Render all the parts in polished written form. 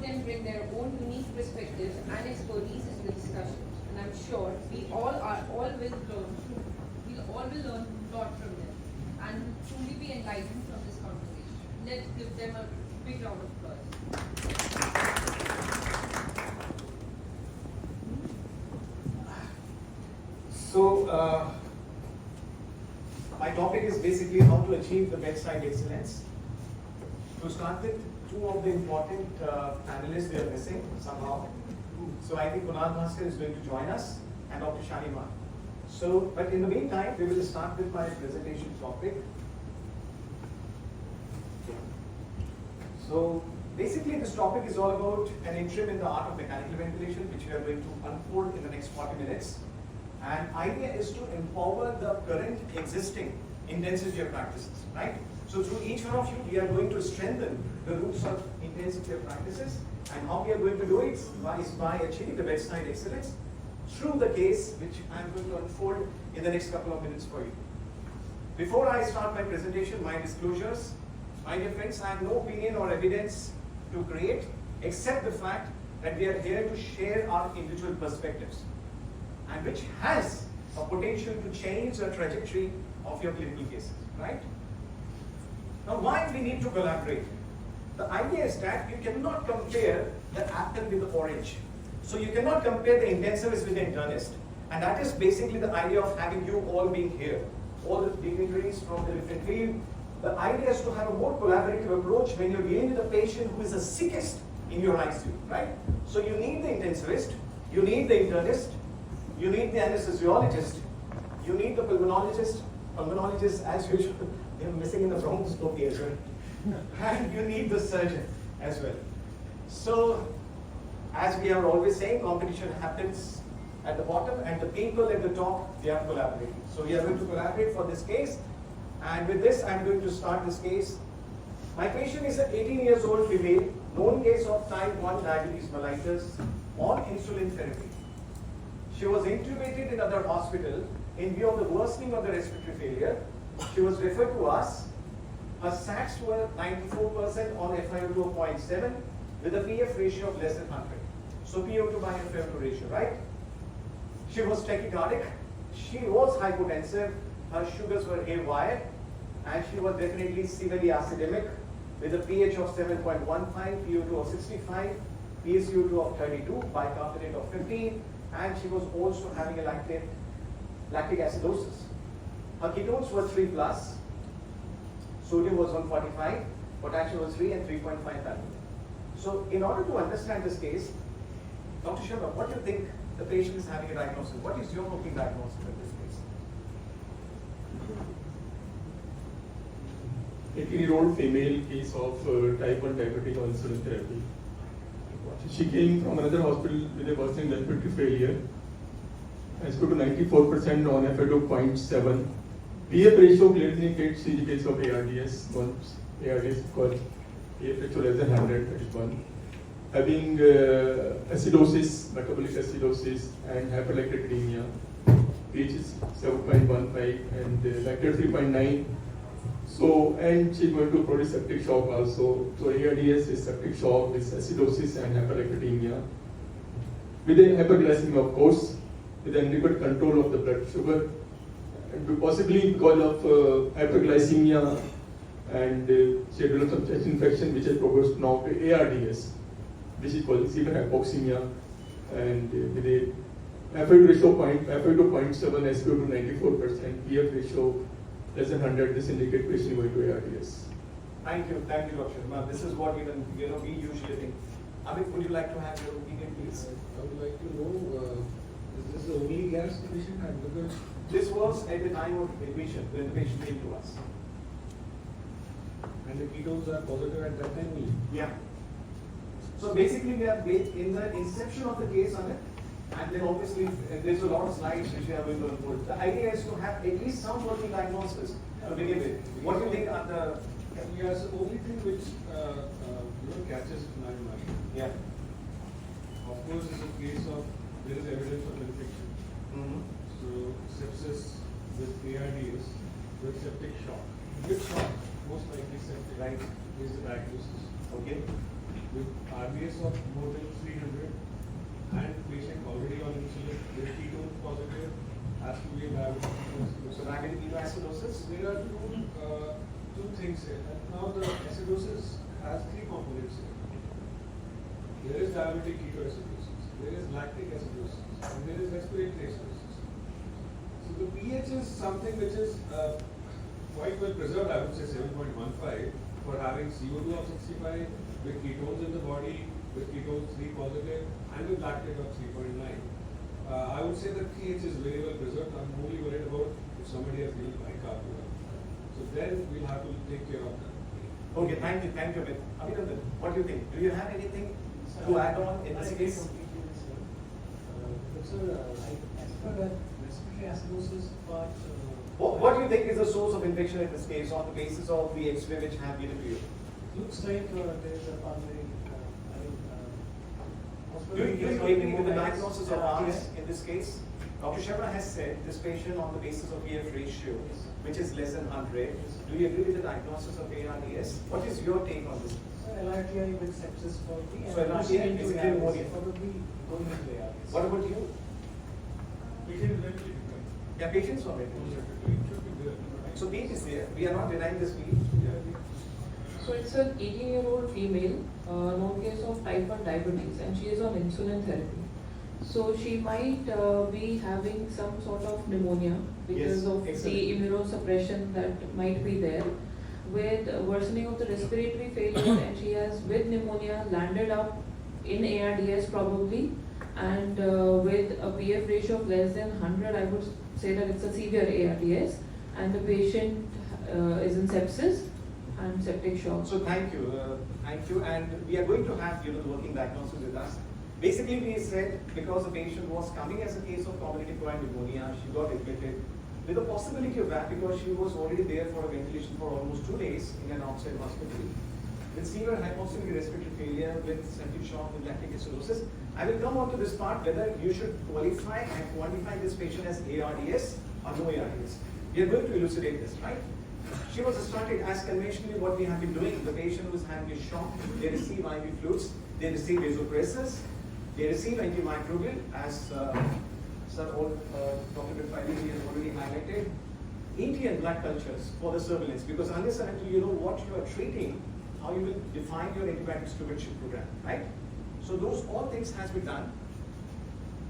can bring their own unique perspective and expertise into the discussion. And I'm sure we all will learn a lot from them and truly be enlightened from this conversation. Let's give them a big round of applause. So, my topic is basically how to achieve the bedside excellence. To start with, two of the important panelists we are missing somehow. So I think Manish Bharti is going to join us and Dr. Shalima. So, but in the meantime, we will start with my presentation topic. So basically this topic is all about an interim in the art of mechanical ventilation, which we are going to unfold in the next 40 minutes. And idea is to empower the current existing intensive care practices, right? So through each one of you, we are going to strengthen the roots of intensive care practices. And how we are going to do it is by achieving the bedside excellence through the case, which I am going to unfold in the next couple of minutes for you. Before I start my presentation, my disclosures, my dear friends, I have no opinion or evidence to create, except the fact that we are here to share our individual perspectives, and which has a potential to change the trajectory of your clinical cases, right? Now, why we need to collaborate? The idea is that you cannot compare the apple with the orange. So you cannot compare the intensivist with the internist. And that is basically the idea of having you all being here, all the dignitaries from the different field. The idea is to have a more collaborative approach when you're dealing with a patient who is the sickest in your ICU, right? So you need the intensivist, you need the internist, you need the anesthesiologist, you need the pulmonologist as usual, they're missing in the bronchoscopy as well. And you need the surgeon as well. So, as we are always saying, competition happens at the bottom and the people at the top, they are collaborating. So we are going to collaborate for this case. And with this, I'm going to start this case. My patient is an 18 years old female, known case of type 1 diabetes mellitus on insulin therapy. She was intubated in another hospital in view of the worsening of the respiratory failure. She was referred to us. Her SATs were 94% on FiO2 of 0.7 with a PF ratio of less than 100. So PO2 by FiO2 ratio, right? She was tachycardic. She was hypotensive. Her sugars were haywire. And she was definitely severely acidemic with a pH of 7.15, PO2 of 65, PaCO2 of 32, bicarbonate of 15, and she was also having a lactic acidosis. Her ketones were 3+, sodium was 145, potassium was 3 and 3.5 albumin. So in order to understand this case, Dr. Sharma, what do you think the patient is having a diagnosis? What is your working diagnosis in this case? 18-year-old female case of type 1 diabetic on insulin therapy. She came from another hospital with a worsening respiratory failure. SPO to 94% on FiO2 0.7. PF ratio clearly indicates in the case of ARDS. Once ARDS called PF ratio less than 100, that is one. Having acidosis, metabolic acidosis, and hyperlactatemia. pH is 7.15 and lactate 3.9. So, and she's going to produce septic shock also. So ARDS is septic shock with acidosis and hyperlactatemia. With a hyperglycemia, of course, with inadequate control of the blood sugar, and possibly because of hyperglycemia, and she had developed some chest infection which has progressed now to ARDS, which is called severe hypoxemia, and with a FiO2 ratio FiO2 0.7, SPO2 94%, PF ratio less than 100. This indicates patient going to ARDS. Thank you, Dr. Sharma. This is what even we usually think. Amit, would you like to have your opinion, please? I would like to know, is this the only gas the patient had? Because This was at the time of admission when the patient came to us. and the ketones are positive at that time only. Yeah. So basically, we are in the inception of the case on it, and then obviously there's a lot of slides which we are going to unfold. The idea is to have at least some working diagnosis to begin with. What do you think are the? Yes, the only thing which catches my mind. Yeah. Of course, is a case of there is evidence of infection. Mm-hmm. So sepsis with ARDS with septic shock. With shock, most likely septic. Right. Is the diagnosis. Okay. With RBS of more than 300 and patient already on insulin with ketone positive has to be a diabetic ketoacidosis. So diabetic ketoacidosis? There are two things here. And now the acidosis has three components here. There is diabetic ketoacidosis, there is lactic acidosis, and there is respiratory acidosis. So the pH is something which is quite well preserved, I would say 7.15 for having CO2 of 65 with ketones in the body, with ketones 3 positive, and with lactate of 3.9. I would say that pH is very well preserved. I'm only worried about if somebody has given bicarb. So then we'll have to take care of that. Okay, thank you, Amit. Abhinandan, what do you think? Do you have anything to add on in this case? As per the respiratory acidosis part, What do you think is the source of infection in this case on the basis of the X-ray which have given to you? looks like there is a pulmonary. Do you agree with the diagnosis of RS in this case? Dr. Sharma has said this patient on the basis of EF ratio, which is less than 100. Do you agree with the diagnosis of ARDS? What is your take on this? LRTI with sepsis probably. So LRTI is pneumonia. Probably going into ARDS. What about you? Patient is very difficult. Yeah, patients on it. So Pete is there. We are not denying this Pete. So it's an 18-year-old female, known case of type 1 diabetes, and she is on insulin therapy. So she might be having some sort of pneumonia because Yes, of excellent. the immunosuppression that might be there, with worsening of the respiratory failure, and she has with pneumonia landed up in ARDS probably, and with a PF ratio of less than 100, I would say that it's a severe ARDS, and the patient is in sepsis and septic shock. So thank you, and we are going to have the working diagnosis with us. Basically, we said because the patient was coming as a case of cognitive acquired pneumonia, she got admitted with the possibility of that because she was already there for a ventilation for almost 2 days in an outside hospital with severe hypoxemic respiratory failure, with septic shock, with lactic acidosis. I will come on to this part whether you should qualify and quantify this patient as ARDS or no ARDS. We are going to elucidate this, right? She was started as conventionally what we have been doing. The patient was having a shock, they receive IV fluids, they receive vasopressors, they receive antimicrobial as Dr. Bifali has already highlighted. ET and blood cultures for the surveillance, because unless and until you know what you are treating, how you will define your antibiotic stewardship program, right? So those all things has been done.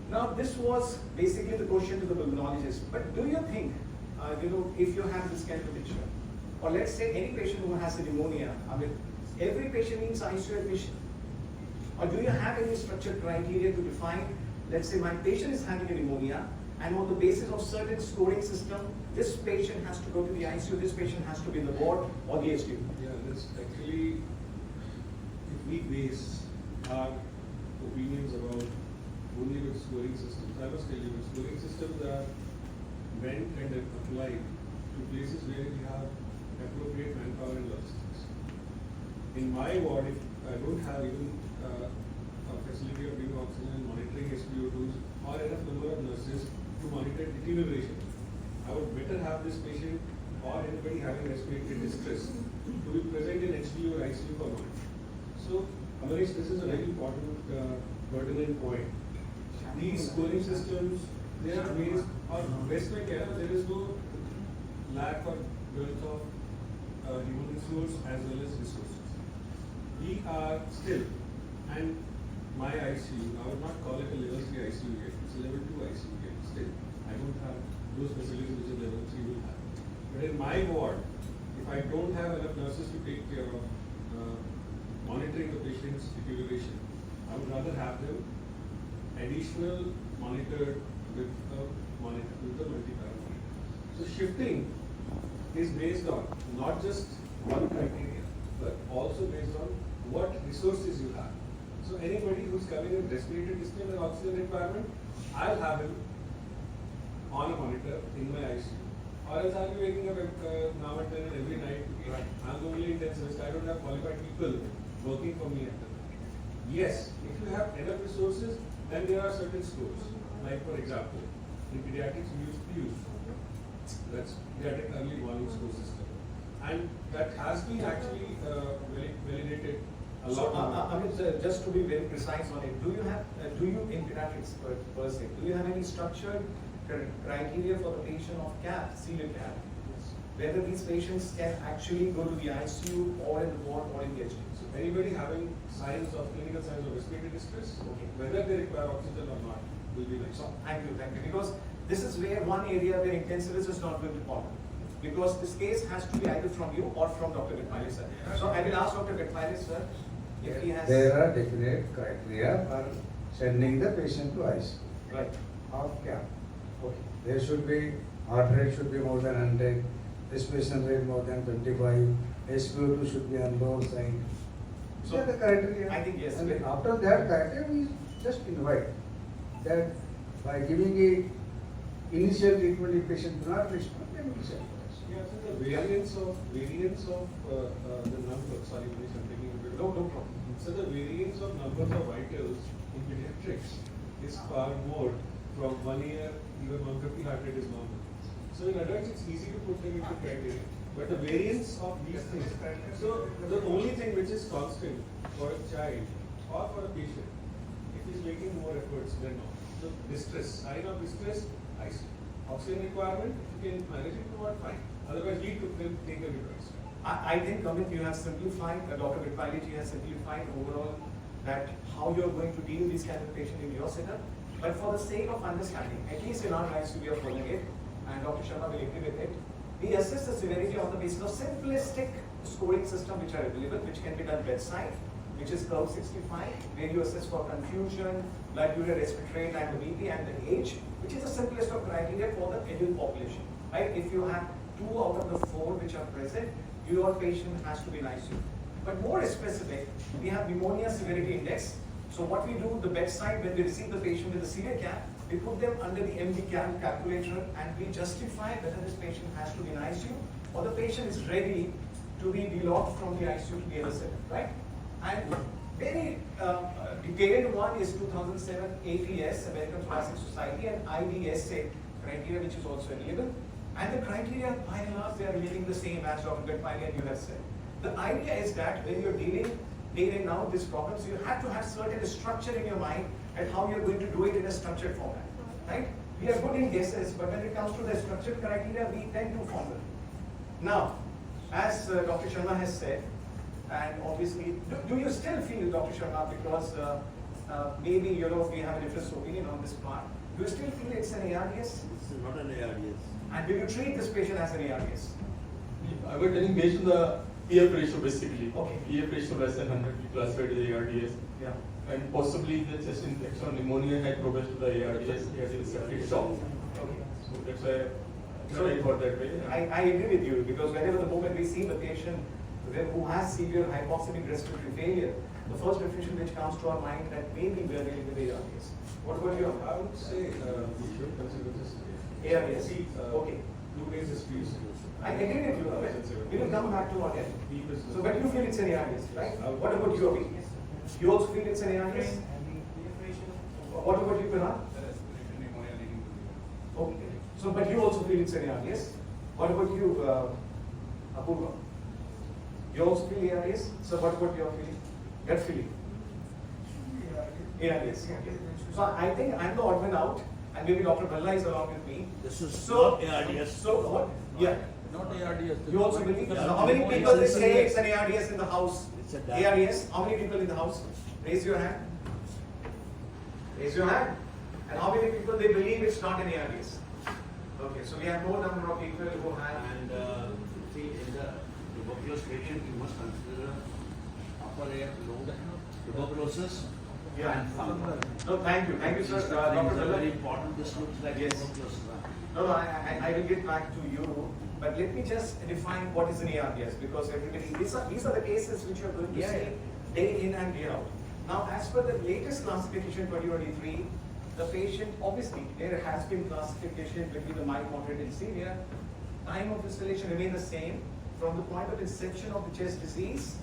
Now this was basically the question to the pulmonologist. But do you think, if you have this kind of picture, or let's say any patient who has a pneumonia, every patient needs ICU admission? Or do you have any structured criteria to define, let's say my patient is having a pneumonia, and on the basis of certain scoring system, this patient has to go to the ICU, this patient has to be in the ward or the SDU? Yeah, that's actually, if we base our opinions about only with scoring systems, I must tell you, with scoring systems are meant and applied to places where we have appropriate manpower and logistics. In my ward, if I don't have even a facility of giving oxygen and monitoring SpO2s or enough number of nurses to monitor deterioration, I would better have this patient or anybody having respiratory distress to be present in HDU or ICU for monitoring. So, Manish, this is a very important pertinent point. These scoring systems, they are based on best way care. There is no lack or dearth of human resource as well as resources. We are still, and my ICU, I would not call it a level 3 ICU yet, it's a level 2 ICU yet still. I don't have those facilities which a level 3 will have. But in my ward, if I don't have enough nurses to take care of monitoring the patient's deterioration, I would rather have them additional monitored with the multi-parameter. So shifting is based on not just one criteria, but also based on what resources you have. So anybody who's coming with respiratory distress and oxygen requirement, I'll have him on a monitor in my ICU. Or else I'll be waking up now and then every night. I'm the only intensivist. I don't have qualified people working for me at the night. Yes, if you have enough resources, then there are certain scores. Like for example, in pediatrics we use PUs. That's pediatric early warning score system. And that has been actually validated So, Amit, just to be very precise on it, do you in pediatrics per se, do you have any structured criteria for the patient of CAP, severe CAP? Whether these patients can actually go to the ICU or in the ward or in the HDU? So anybody having signs of clinical signs of respiratory distress, Okay. whether they require oxygen or not, will be the So, thank you. Because this is where one area where intensivist is not going to follow. Because this case has to be either from you or from Dr. Gitmali sir. So I will ask Dr. Gitmali sir if he has. There are definite criteria for sending the patient to ICU. Right. Of CAP. Okay. There should be, heart rate should be more than 100, respiration rate more than 25, SpO2 should be on low side. So, So the criteria. I think yes. And after that criteria, we just invite that by giving a initial treatment, if patient do not respond, then we send. Yeah, so the variance of the number, sorry Manish, I'm taking a bit. No problem. So the variance of numbers of vitals in pediatrics is far more from 1 year, even 150 heart rate is normal. So in adults it's easy to put them into criteria, but the variance of these things. So the only thing which is constant for a child or for a patient, if he's making more efforts than not. So distress, sign of distress, I see. Oxygen requirement, if you can manage it, you are fine. Otherwise, we took them, take them into ICU. I think, Amit, you have simplified, Dr. Gitmali ji has simplified overall that how you are going to deal with this kind of patient in your setup. But for the sake of understanding, at least in our ICU we are following it, and Dr. Sharma will agree with it, we assess the severity on the basis of simplistic scoring system which are available, which can be done bedside, which is curve 65, where you assess for confusion, blood urea, respiratory rate, and the BP and the age, which is the simplest of criteria for the adult population. Right? If you have 2 out of the 4 which are present, your patient has to be in ICU. But more specific, we have pneumonia severity index. So what we do, the bedside, when we receive the patient with a severe CAP, we put them under the MD CAP calculator and we justify whether this patient has to be in ICU or the patient is ready to be delocked from the ICU to the other setup, right? And very detailed one is 2007 ATS, American Thoracic Society, and IDSA criteria, which is also available. And the criteria, by and large, they are remaining the same as Dr. Gitmali and you have said. The idea is that when you're dealing day in and out these problems, you have to have certain structure in your mind and how you're going to do it in a structured format, right? We are good in guesses, but when it comes to the structured criteria, we tend to formulate. Now, as Dr. Sharma has said, and obviously, do you still feel, Dr. Sharma, because maybe we have a different opinion on this part, do you still feel it's an ARDS? It's not an ARDS. And will you treat this patient as an ARDS? I was telling based on the PF ratio basically. Okay. PF ratio less than 100 we classified as ARDS. Yeah. And possibly the chest infection or pneumonia had progressed to the ARDS, ARDS septic shock. Okay. So that's why I thought that way. I agree with you, because whenever the moment we see the patient who has severe hypoxemic respiratory failure, the first definition which comes to our mind that maybe we are dealing with ARDS. What about you? I would say we should consider this. ARDS. See, Okay. 2 days is fees. I agree with you. We will come back to again. So, but you feel it's an ARDS, right? What about you, Abhi? You also feel it's an ARDS? What about you, Piran? Okay. So, but you also feel it's an ARDS. What about you, Apurva? You also feel ARDS? So, what about your feeling? Gut feeling? ARDS. Okay. So, I think I'm the odd man out, and maybe Dr. Bhalla is along with me. This is So, not ARDS. So, what? Yeah. Not ARDS. You also believe? Yeah. How many people they say it's an ARDS in the house? It's a diet. ARDS? How many people in the house? Raise your hand. Raise your hand. And how many people they believe it's not an ARDS? Okay, so we have more number of people who have. And see, in the tuberculosis patient, you must consider upper air load, tuberculosis, Yeah. and fungal. No, thank you. Thank you, sir. These Dr. are Bhalla. very important. This looks like Yes. tuberculosis. No, I will get back to you, but let me just define what is an ARDS, because everybody, these are the cases which you are going to Yeah, see day in and day out. Now, as per the latest classification 2023, the patient, obviously, there has been classification between the mild, moderate, and severe. Time of installation remain the same from the point of inception of the chest disease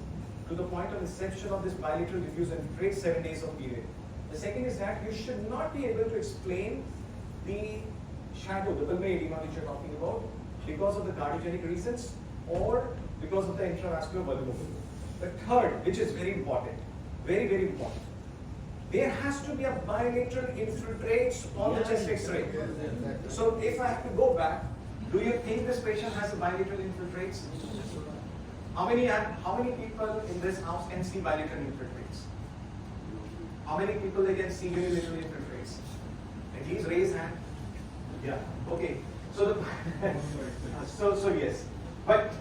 to the point of inception of this bilateral diffuse infiltrate, 7 days of period. The second is that you should not be able to explain the shadow, the pulmonary edema which you're talking about, because of the cardiogenic reasons or because of the intravascular volume. The third, which is very important, very, very important, there has to be a bilateral infiltrates on the chest X-ray. So if I have to go back, do you think this patient has a bilateral infiltrates? How many people in this house can see bilateral infiltrates? How many people they can see unilateral infiltrates? At least raise hand. Yeah. Okay. So so yes, but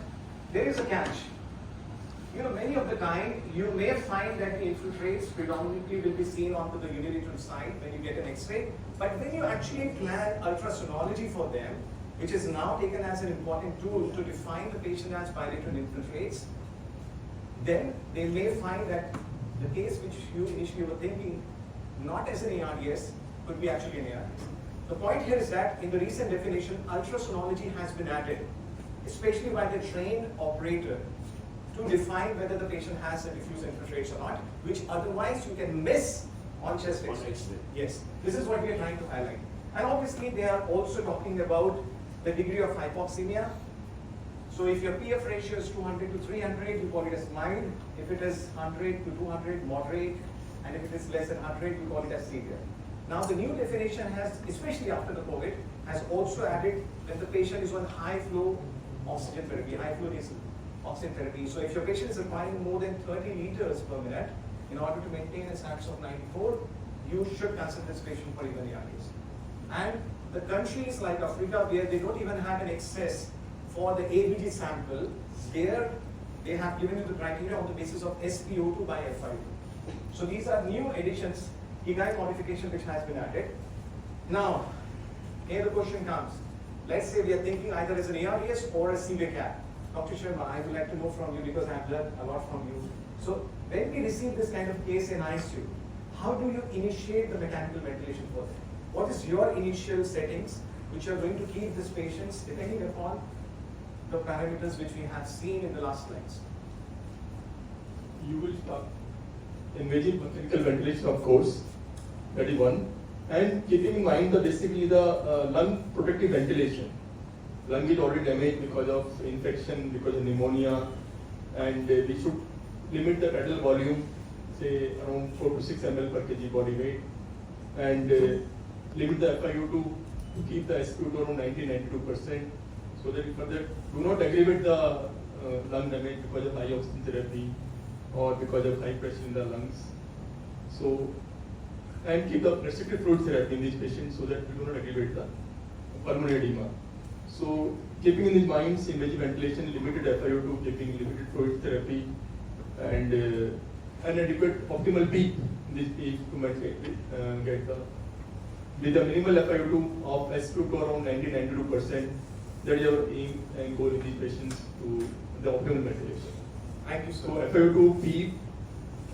there is a catch. Many of the time you may find that the infiltrates predominantly will be seen onto the unilateral side when you get an X-ray. But when you actually plan ultrasonology for them, which is now taken as an important tool to define the patient as bilateral infiltrates, then they may find that the case which you initially were thinking not as an ARDS could be actually an ARDS. The point here is that in the recent definition, ultrasonology has been added, especially by the trained operator, to define whether the patient has a diffuse infiltrates or not, which otherwise you can miss on chest X-ray. Yes, this is what we are trying to highlight. And obviously they are also talking about the degree of hypoxemia. So if your PF ratio is 200 to 300, you call it as mild. If it is 100 to 200, moderate. And if it is less than 100, you call it as severe. Now the new definition has, especially after the COVID, has also added that the patient is on high flow oxygen therapy, high flow nasal oxygen therapy. So if your patient is requiring more than 30 liters per minute in order to maintain a SATs of 94, you should consider this patient for even ARDS. And the countries like Africa, where they don't even have an excess for the ABG sample, there they have given you the criteria on the basis of SpO2 by F5. So these are new additions, EGI modification which has been added. Now, here the question comes. Let's say we are thinking either as an ARDS or a severe CAP. Dr. Sharma, I would like to know from you because I have learned a lot from you. So when we receive this kind of case in ICU, how do you initiate the mechanical ventilation for them? What is your initial settings which are going to keep these patients depending upon the parameters which we have seen in the last slides? You will start engaging mechanical ventilation, of course, that is one, and keeping in mind basically the lung protective ventilation. Lung is already damaged because of infection, because of pneumonia, and we should limit the tidal volume, say around 4 to 6 ml per kg body weight, and limit the FiO2 to keep the SpO2 around 90-92%, so that we further do not aggravate the lung damage because of high oxygen therapy or because of high pressure in the lungs. So, and keep the restricted fluid therapy in these patients so that we do not aggravate the pulmonary edema. So, keeping in mind invasive ventilation, limited FiO2, keeping limited fluid therapy, and an adequate optimal peak in this peak to get the with a minimal FiO2 of SpO2 around 90-92%. That is our aim and goal in these patients to the optimal ventilation. Thank you, sir. So FiO2 peak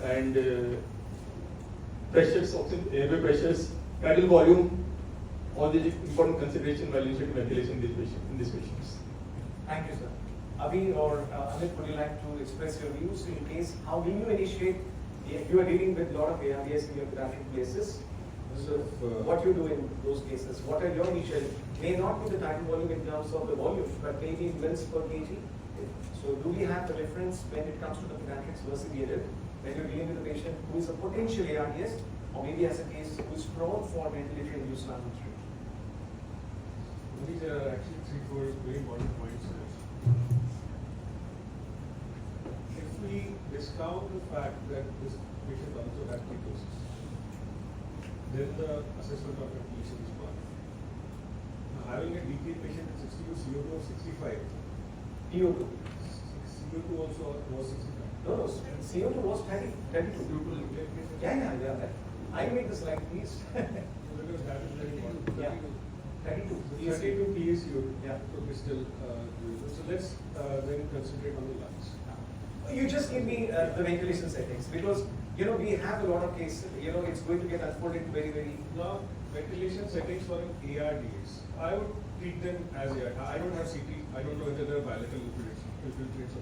and pressures, oxygen, airway pressures, tidal volume, all these important consideration while initiating ventilation in these patients. Thank you, sir. Abhi or Amit, would you like to express your views in case how will you initiate? If you are dealing with a lot of ARDS in your pediatric places, so what you do in those cases? What are your initial? May not be the tidal volume in terms of the volume, but maybe mils per kg. So do we have the reference when it comes to the pediatrics versus adult? When you're dealing with a patient who is a potential ARDS, or maybe as a case who is prone for ventilatory induced lung obstruction? These are actually 3-4 very important points. If we discount the fact that this patient also had ketosis, then the assessment of ventilation is gone. Now, having a DK patient with 60 CO2 of 65, PO2. CO2 also was 65. No, CO2 was 32. Yeah. I made the slide, please. Because that is very important. Yeah. 32. 32 PaCO2. Yeah. So we still doable. So let's then concentrate on the lungs. You just give me the ventilation settings because we have a lot of cases. It's going to get unfolded very, very. Now, ventilation settings for an ARDS, I would treat them as ARDS. I don't have CT. I don't know whether they're bilateral infiltrates.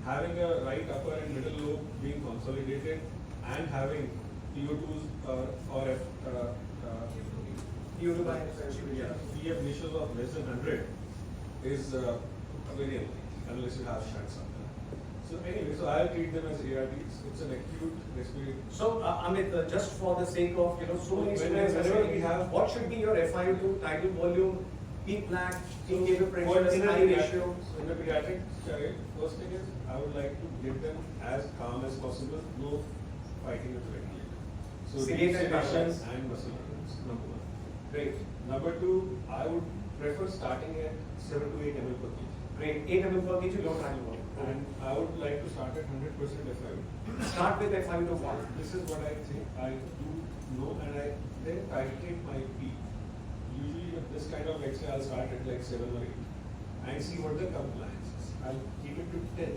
Having a right upper and middle lobe being consolidated and having PO2s or PO2 by PF initials of less than 100 is very unlikely unless you have shunts on that. So anyway, so I'll treat them as ARDs. It's an acute respiratory. So, Amit, just for the sake of, so many students, Whenever we have- what should be your FiO2 tidal volume, peak plaque, peak airway What pressure, in a high pediatric- ratio? So in a pediatric child, first thing is I would like to get them as calm as possible, no fighting with the ventilator. So Sedate deep and sedation paralyzed. and muscle relaxants, number one. Great, Number two, I would prefer starting at 7 to 8 ml per kg. great. 8 ml per kg, low tidal volume. And I would like to start at 100% FiO2. Start with FiO2 1. This is what I think I do know, and I then titrate my peak. Usually with this kind of X-ray, I'll start at like 7 or 8 and see what the compliance is. I'll keep it to 10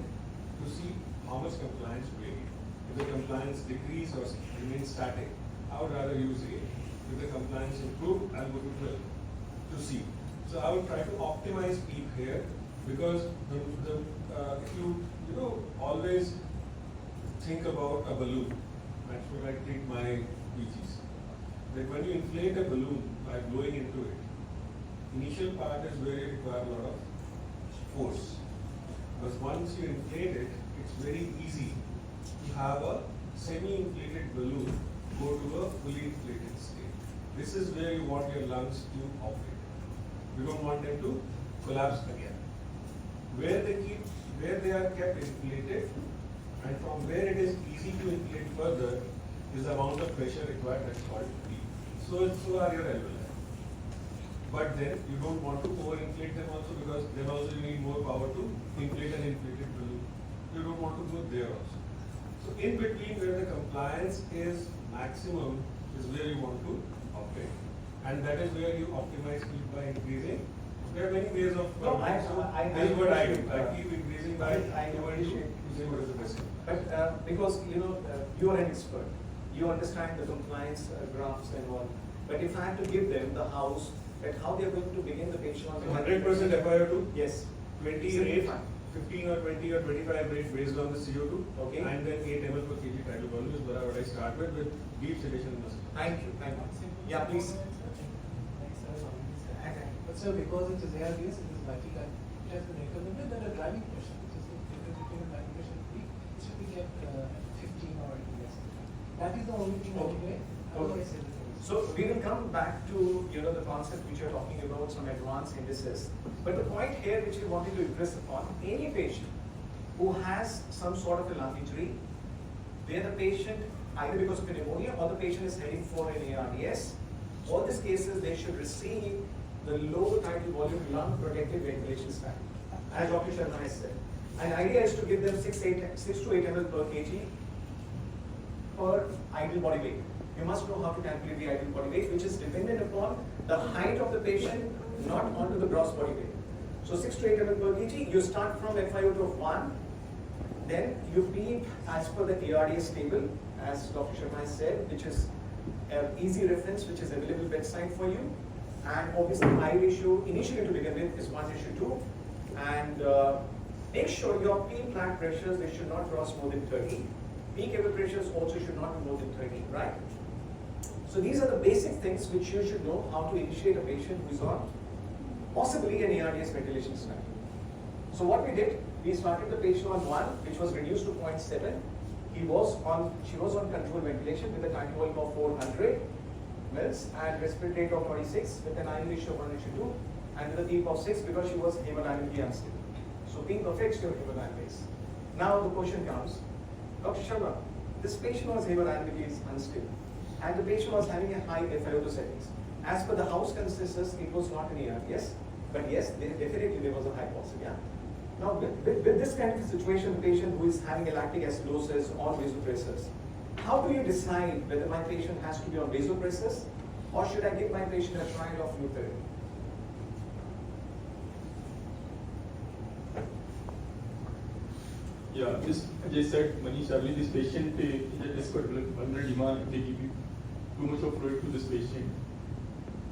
to see how much compliance we get. If the compliance decrease or remain static, I would rather use 8. If the compliance improve, I'll go to 12 to see. So I would try to optimize peak here because if you always think about a balloon. That's what I treat my PGs. That when you inflate a balloon by blowing into it, initial part is where you require a lot of force. Because once you inflate it, it's very easy to have a semi-inflated balloon go to a fully inflated state. This is where you want your lungs to operate. You don't want them to collapse again. Where they are kept inflated, and from where it is easy to inflate further is the amount of pressure required, that's called P. So are your alveoli. But then you don't want to overinflate them also because then also you need more power to inflate an inflated balloon. You don't want to go there also. So in between where the compliance is maximum is where you want to operate. And that is where you optimize speed by increasing. There are many ways of No, this is what I do. I keep increasing by I appreciate. to see what is the best. But because you are an expert, you understand the compliance graphs and all. But if I had to give them the house, that how they are going to begin the patient on 100% FiO2, Yes. 20 rate, Simplify. 15 or 20 or 25 rate based on the CO2. Okay. And then 8 ml per kg tidal volume is what I start with deep sedation and muscle. Thank you. Thank you. Yeah, please. But sir, because it is ARDS, it is likely that it has been recommended that a driving pressure, which is the driving pressure peak, it should be kept at 15 or less. That is the only thing that Okay. otherwise everything is. So we will come back to the concept which you're talking about, some advanced indices. But the point here which we wanted to impress upon, any patient who has some sort of a lung injury, where the patient, either because of pneumonia or the patient is heading for an ARDS, all these cases they should receive the low tidal volume lung protective ventilation strategy, as Dr. Sharma has said. And idea is to give them 6 to 8 ml per kg per ideal body weight. You must know how to calculate the ideal body weight, which is dependent upon the height of the patient, not onto the gross body weight. So 6 to 8 ml per kg, you start from FiO2 of 1, then you peak as per the ARDS table, as Dr. Sharma has said, which is an easy reference, which is available bedside for you. And obviously, I ratio initially to begin with is 1:2, and make sure your peak plaque pressures they should not cross more than 30. Peak airway pressures also should not be more than 30, right? So these are the basic things which you should know how to initiate a patient who is on possibly an ARDS ventilation strategy. So what we did, we started the patient on 1, which was reduced to 0.7. She was on controlled ventilation with a tidal volume of 400 mils and respiratory rate of 26 with an ion ratio of 1:2 and with a peak of 6 because she was hemodynamically unstable. So peak affects your hemodynamics. Now the question comes, Dr. Sharma, this patient was hemodynamically unstable and the patient was having a high FiO2 settings. As per the house consensus, it was not an ARDS, but yes, definitely there was a hypoxemia. Now with this kind of situation, the patient who is having a lactic acidosis or vasopressors, how do you decide whether my patient has to be on vasopressors or should I give my patient a trial of fluid therapy? Yeah, this, as I said, Manish, earlier, this patient is at risk for pulmonary edema if they give you too much of fluid to this patient.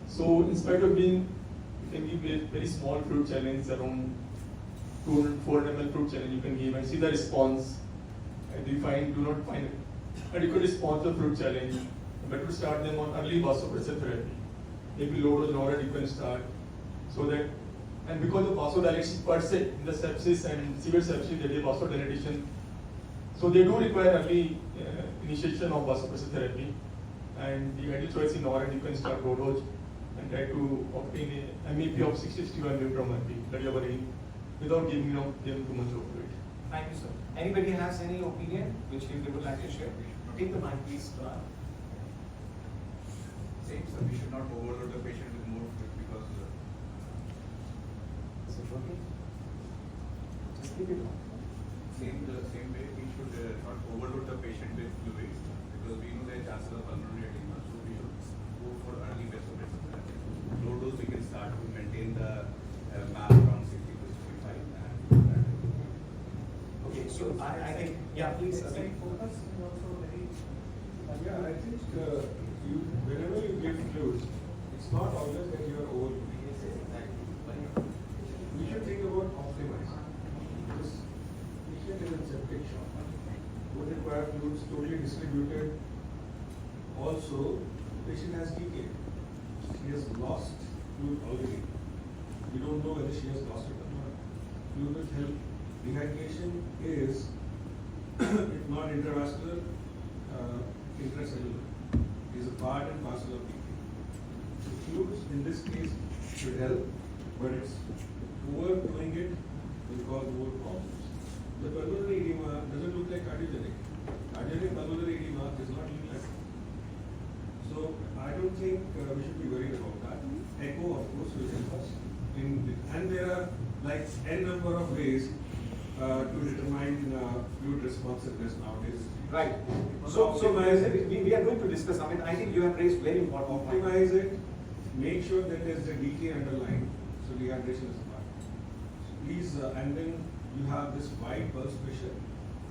So, in spite of being, you can give a very small fluid challenge around 400 ml fluid challenge you can give and see the response. And do not find adequate response to fluid challenge, better to start them on early vasopressor therapy. Maybe low dose NORAD you can start so that And because of vasodilation per se, in the sepsis and severe sepsis, there is vasodilatation. So they do require early initiation of vasopressor therapy. And the ideal choice in orange, you can start low dose and try to obtain a MAP of 60-61 mmHg, that you are worrying, without giving them too much opioid. Thank you, sir. Anybody has any opinion which they would like to share? Take the mic, please. Same, sir. We should not overload the patient with more fluid because. Is it working? Just keep it on. The same way, we should not overload the patient with fluids because we know their chances of pulmonary edema. So we should go for early vasopressor therapy. Low dose we can start to maintain the MAP from 60 to 65 and that. Okay, so I think, yeah, please. Very focused and also very. Yeah, I think whenever you give fluids, it's not always that you are overloading. We should think about optimizing. This patient is in septic shock, would require fluids totally distributed. Also, patient has decay. She has lost fluid already. We don't know whether she has lost it or not. Fluid will help. Dehydration is, if not intravascular, intracellular. It is a part and parcel of decay. So fluids in this case should help, but it's overdoing it will cause more problems. The pulmonary edema doesn't look like cardiogenic. Cardiogenic pulmonary edema does not look like. So I don't think we should be worried about that. Echo, of course, will help us. And there are like n number of ways to determine fluid responsiveness nowadays. Right. So we are going to discuss. I mean, I think you have raised very important point. Optimize it. Make sure that there's a decay underlying. So dehydration is a part. Please, and then you have this wide pulse pressure.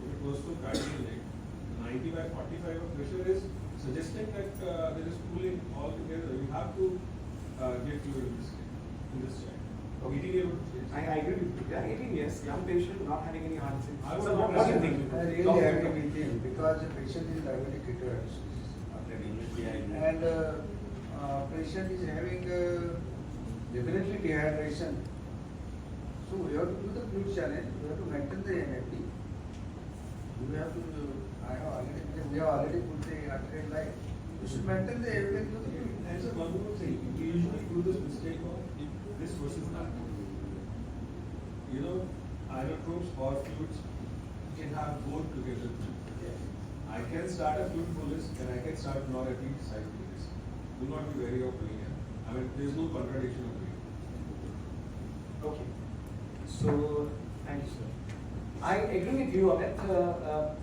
If it was so cardiogenic, 90 by 45 of pressure is suggesting that there is pooling all together. You have to give fluid in this child. Okay. 18 year old. I agree with you. Yeah, 18 years, young patient, not having any heart disease. I would So not what do you recommend think? I really agree with him because the patient is diabetic ketoacidosis. And patient is having definitely dehydration. So we have to do the fluid challenge, we have to maintain the MAP. We have to, we have already put the arterial line. We should maintain the MAP to the fluid. And so one more thing, we usually do this mistake of this versus that. You know, inotropes or fluids can have both together. I can start a fluid bolus and I can start non-acute side bolus. Do not be wary of doing it. I mean, there is no contradiction of doing it. Okay. So, thank you, sir. I agree with you, Amit.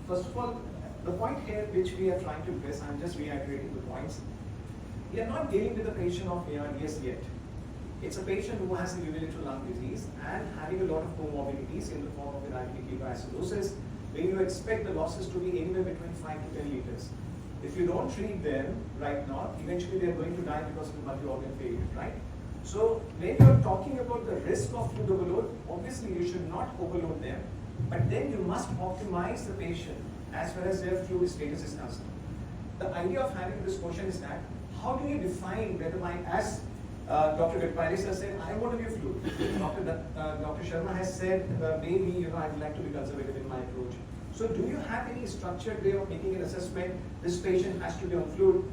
First of all, the point here which we are trying to address, I'm just reiterating the points. We are not dealing with a patient of ARDS yet. It's a patient who has a unilateral lung disease and having a lot of comorbidities in the form of diabetic ketoacidosis, where you expect the losses to be anywhere between 5 to 10 liters. If you don't treat them right now, eventually they are going to die because of multi-organ failure, right? So when you are talking about the risk of fluid overload, obviously you should not overload them, but then you must optimize the patient as far as their fluid status is concerned. The idea of having this question is that, how do you define whether as Dr. Gurpailis has said, I want to be a fluid. Dr. Sharma has said, maybe, I'd like to be conservative in my approach. So do you have any structured way of making an assessment, this patient has to be on fluid?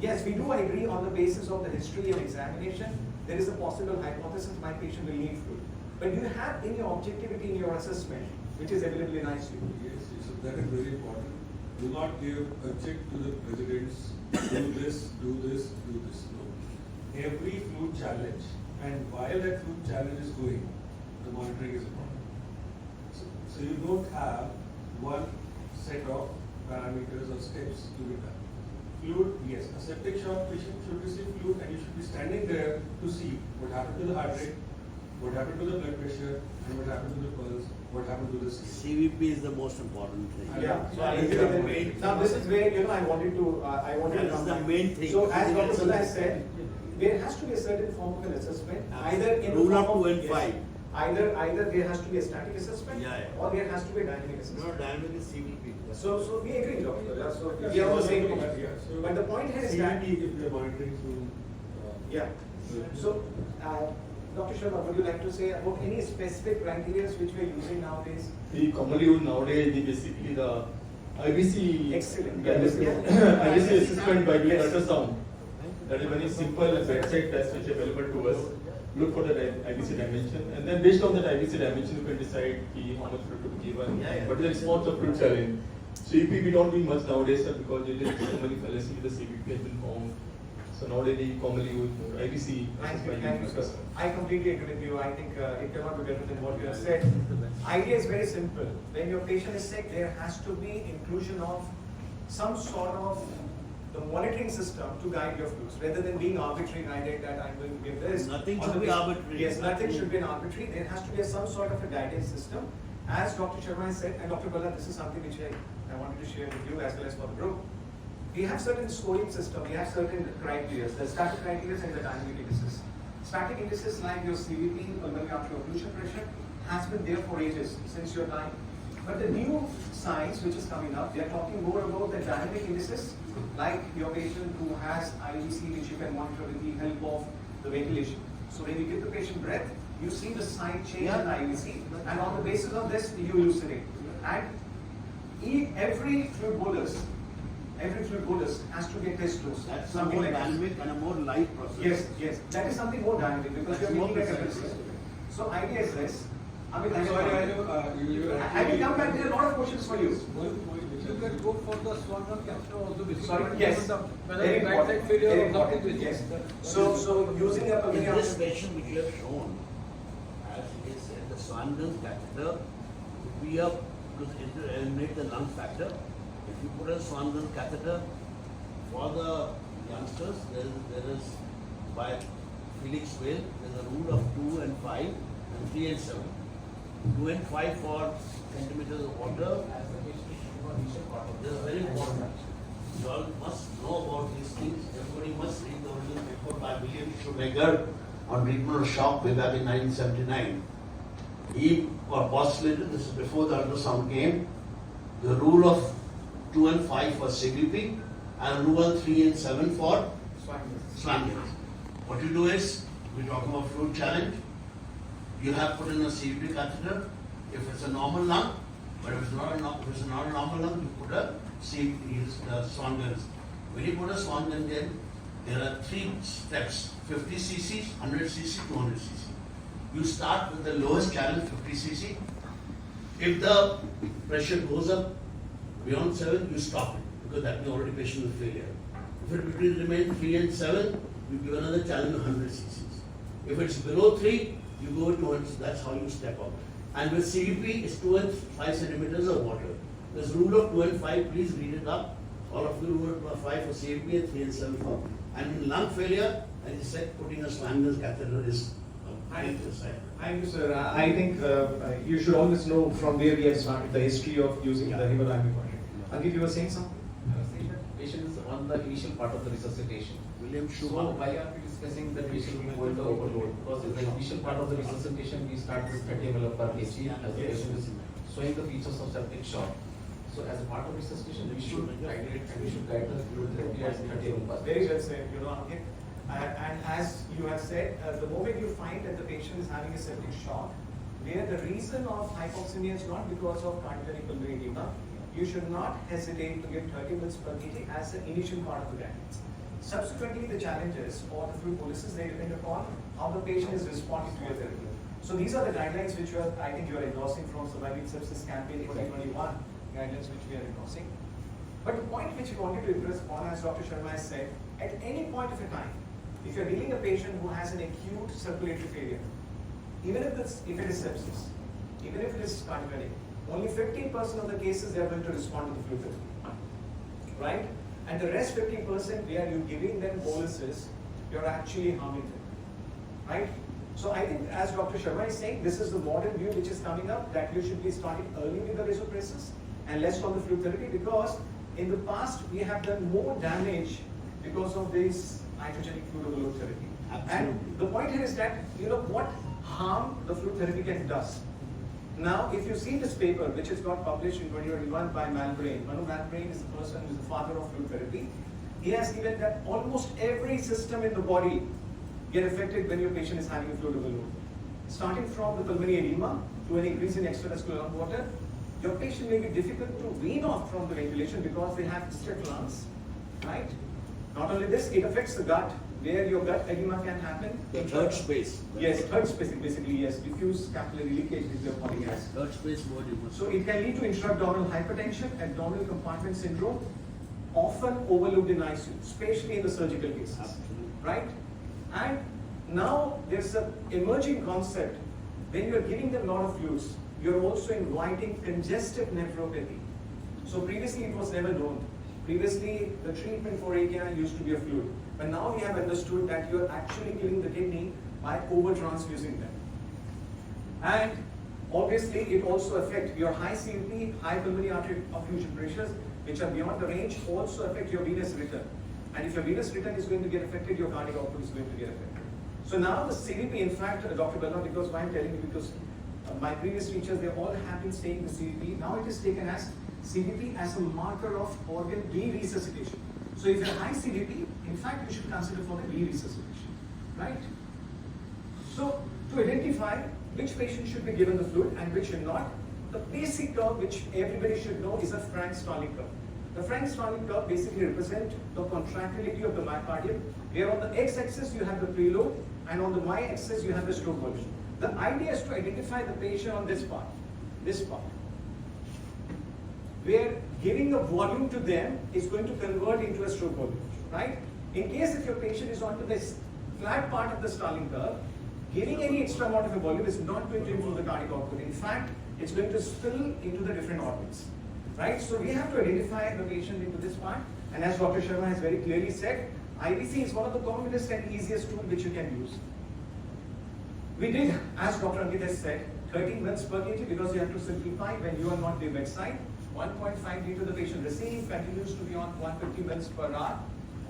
Yes, we do agree on the basis of the history and examination, there is a possible hypothesis my patient will need fluid. But do you have any objectivity in your assessment, which is evidently nice to you? Yes, so that is very important. Do not give a check to the presidents, do this, do this, do this. No. Every fluid challenge, and while that fluid challenge is going, the monitoring is important. So you don't have one set of parameters or steps to be done. Fluid, yes, a septic shock patient should receive fluid and you should be standing there to see what happened to the heart rate, what happened to the blood pressure, and what happened to the pulse, what happened to the sleep. CVP is the most important thing. Yeah, so I That is agree the with main it. Now this is where, I wanted to That is the main thing. So as Dr. Sudha has said, there has to be a certain form of an assessment, either in the Rule of form 2 and yes, 5. Either there has to be a static assessment, Yeah, yeah. or there has to be a dynamic No, assessment. dynamic is CVP. So we agree, Doctor. So Yeah, we are on the so- same yeah, page. so But the point here is that, CVP, if we are monitoring through. yeah. So Dr. Sharma, would you like to say about any specific criteria which we are using nowadays? We commonly use nowadays basically the IBC. Excellent. IBC assessment by doing Yes. ultrasound. That is very simple bedside test which is available to us. Look for the IBC dimension, and then based on that IBC dimension, you can decide how much fluid to be given, what is the response of fluid challenge. CVP we don't do much nowadays, sir, because there is so many fallacy with the CVP has been found. So nowadays we commonly use IBC. Thank you, sir. I completely agree with you. I think it cannot be better than what you have said. Idea is very simple. When your patient is sick, there has to be inclusion of some sort of the monitoring system to guide your fluids, rather than being arbitrary guided that I'm going to give this. Nothing or should the be patient- arbitrary. Yes, nothing should be an arbitrary. There has to be some sort of a guidance system. As Dr. Sharma has said, and Dr. Bala, this is something which I wanted to share with you as well as for the group. We have certain scoring system, we have certain criteria, the static criteria and the dynamic indices. Static indices like your CVP, pulmonary arterial occlusion pressure, has been there for ages, since your time. But the new science which is coming up, they are talking more about the dynamic indices, like your patient who has IVC, which you can monitor with the help of the ventilation. So when you give the patient breath, you see the sign change in IVC, and on the basis of this, you elucidate. And every fluid bolus has to get test dose. That's a something more like this. dynamic and a more light process. Yes, that is something more dynamic because That's we are more making a precise. difference. So idea is this. I mean, I'm sorry, I will come back. There are a lot of questions for you. You can go for the swan catheter also. Sorry, yes. Whether Very right side important. failure Very or not important. is Yes. So using a In pulmonary this artery. patient which you have shown, as it is said, the Swanden's catheter would be up because it will eliminate the lung factor. If you put a Swanden's catheter for the youngsters, there is by Felix Whale, there is a rule of 2 and 5 and 3 and 7. 2 and 5 for centimeters of water. This is very important. You all must know about these things. Everybody must read the original paper by William Shoemaker on treatment of shock way back in 1979. He postulated, this is before the ultrasound came, the rule of 2 and 5 for CVP and rule 3 and 7 for Swanden's. What you do is, we talk about fluid challenge. You have put in a CVP catheter. If it's a normal lung, but if it's not a normal lung, you put a Swanden's. When you put a Swanden's in, there are 3 steps: 50 cc, 100 cc, 200 cc. You start with the lowest challenge, 50 cc. If the pressure goes up beyond 7, you stop it because that means already patient will failure. If it between remain 3 and 7, you give another challenge of 100 cc's. If it's below 3, you go to 100. That's how you step up. And with CVP, it's 2 and 5 centimeters of water. This rule of 2 and 5, please read it up. All of you rule of 5 for CVP and 3 and 7 for. And in lung failure, as I said, putting a Swanden's catheter is a great decide. Thank you, sir. I think you should always know from where we have started the history of using the hemodynamic project. Ankit, you were saying something? Patient is on the initial part of the resuscitation. William So Schumann. why are we discussing the patient will go into overload? Because in the initial part of the resuscitation, we start with 30 ml per kg as the patient is showing the features of septic shock. So as a part of resuscitation, we should guide it and we should guide the fluid therapy at 30 ml per kg. Very well said, Ankit. And as you have said, the moment you find that the patient is having a septic shock, where the reason of hypoxemia is not because of cardiac pulmonary edema, you should not hesitate to give 30 ml per kg as the initial part of the guidance. Subsequently, the challenges or the fluid boluses, they depend upon how the patient is responding to your therapy. So these are the guidelines which I think you are endorsing from Surviving Sepsis Campaign 2021 guidelines which we are endorsing. But the point which we wanted to impress upon, as Dr. Sharma has said, at any point of a time, if you are dealing a patient who has an acute circulatory failure, even if it is sepsis, even if it is cardiac, only 15% of the cases they are going to respond to the fluid therapy, right? And the rest 50% where you're giving them boluses, you're actually harming them, right? So I think, as Dr. Sharma is saying, this is the modern view which is coming up, that you should be starting early with the vasopressus and less on the fluid therapy, because in the past we have done more damage because of this nitrogenic fluid overload therapy. Absolutely. And the point here is that, what harm the fluid therapy can does. Now, if you see this paper, which has got published in 2021 by Malbrain, Manu Malbrain is the person who is the father of fluid therapy. He has given that almost every system in the body get affected when your patient is having a fluid overload. Starting from the pulmonary edema to an increase in extravascular lung water, your patient may be difficult to wean off from the ventilation because they have stiff lungs, right? Not only this, it affects the gut, where your gut edema can happen. The third space. Yes, third space basically, yes, diffuse capillary leakage with your polygas. Third space word you must. So it can lead to intra-abdominal hypertension, abdominal compartment syndrome, often overlooked in ICU, especially in the surgical cases, Absolutely. right? And now there's an emerging concept. When you're giving them a lot of fluids, you're also inviting congestive nephropathy. So previously it was never known. Previously the treatment for AKI used to be a fluid. But now we have understood that you're actually killing the kidney by over-transfusing them. And obviously it also affects your high CVP, high pulmonary artery occlusion pressures, which are beyond the range, also affect your venous return. And if your venous return is going to get affected, your cardiac output is going to get affected. So now the CVP, in fact, Dr. Bella, because why I'm telling you, because my previous teachers, they all have been saying the CVP. Now it is taken as CVP as a marker of organ re-resuscitation. So if you have high CVP, in fact, you should consider for the re-resuscitation, right? So to identify which patient should be given the fluid and which should not, the basic curve which everybody should know is a Frank-Starling curve. The Frank-Starling curve basically represents the contractility of the myocardium, where on the x-axis you have the preload and on the y-axis you have the stroke volume. The idea is to identify the patient on this part, where giving the volume to them is going to convert into a stroke volume, right? In case if your patient is onto this flat part of the Starling curve, giving any extra amount of a volume is not going to improve the cardiac output. In fact, it's going to spill into the different organs, right? So we have to identify the patient into this part, and as Dr. Sharma has very clearly said, IVC is one of the commonest and easiest tool which you can use. We did, as Dr. Ankit has said, 13 mL per kg because you have to simplify when you are not the bedside. 1.5 liter the patient receives, continues to be on 150 mL per hour.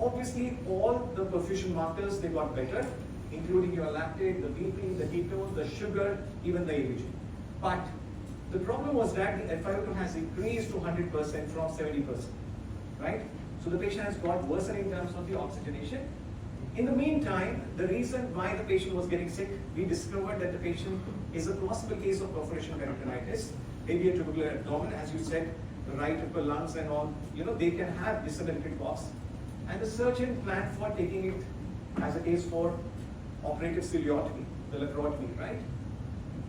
Obviously, all the perfusion markers, they got better, including your lactate, the BP, the ketone, the sugar, even the ABG. But the problem was that the FiO2 has increased to 100% from 70%, right? So the patient has got worse in terms of the oxygenation. In the meantime, the reason why the patient was getting sick, we discovered that the patient is a possible case of perforation of peritonitis, maybe a tubular abdomen, as you said, the right upper lungs and all, they can have disseminated coughs. And the surgeon planned for taking it as a case for operative ciliotomy, the laparotomy, right?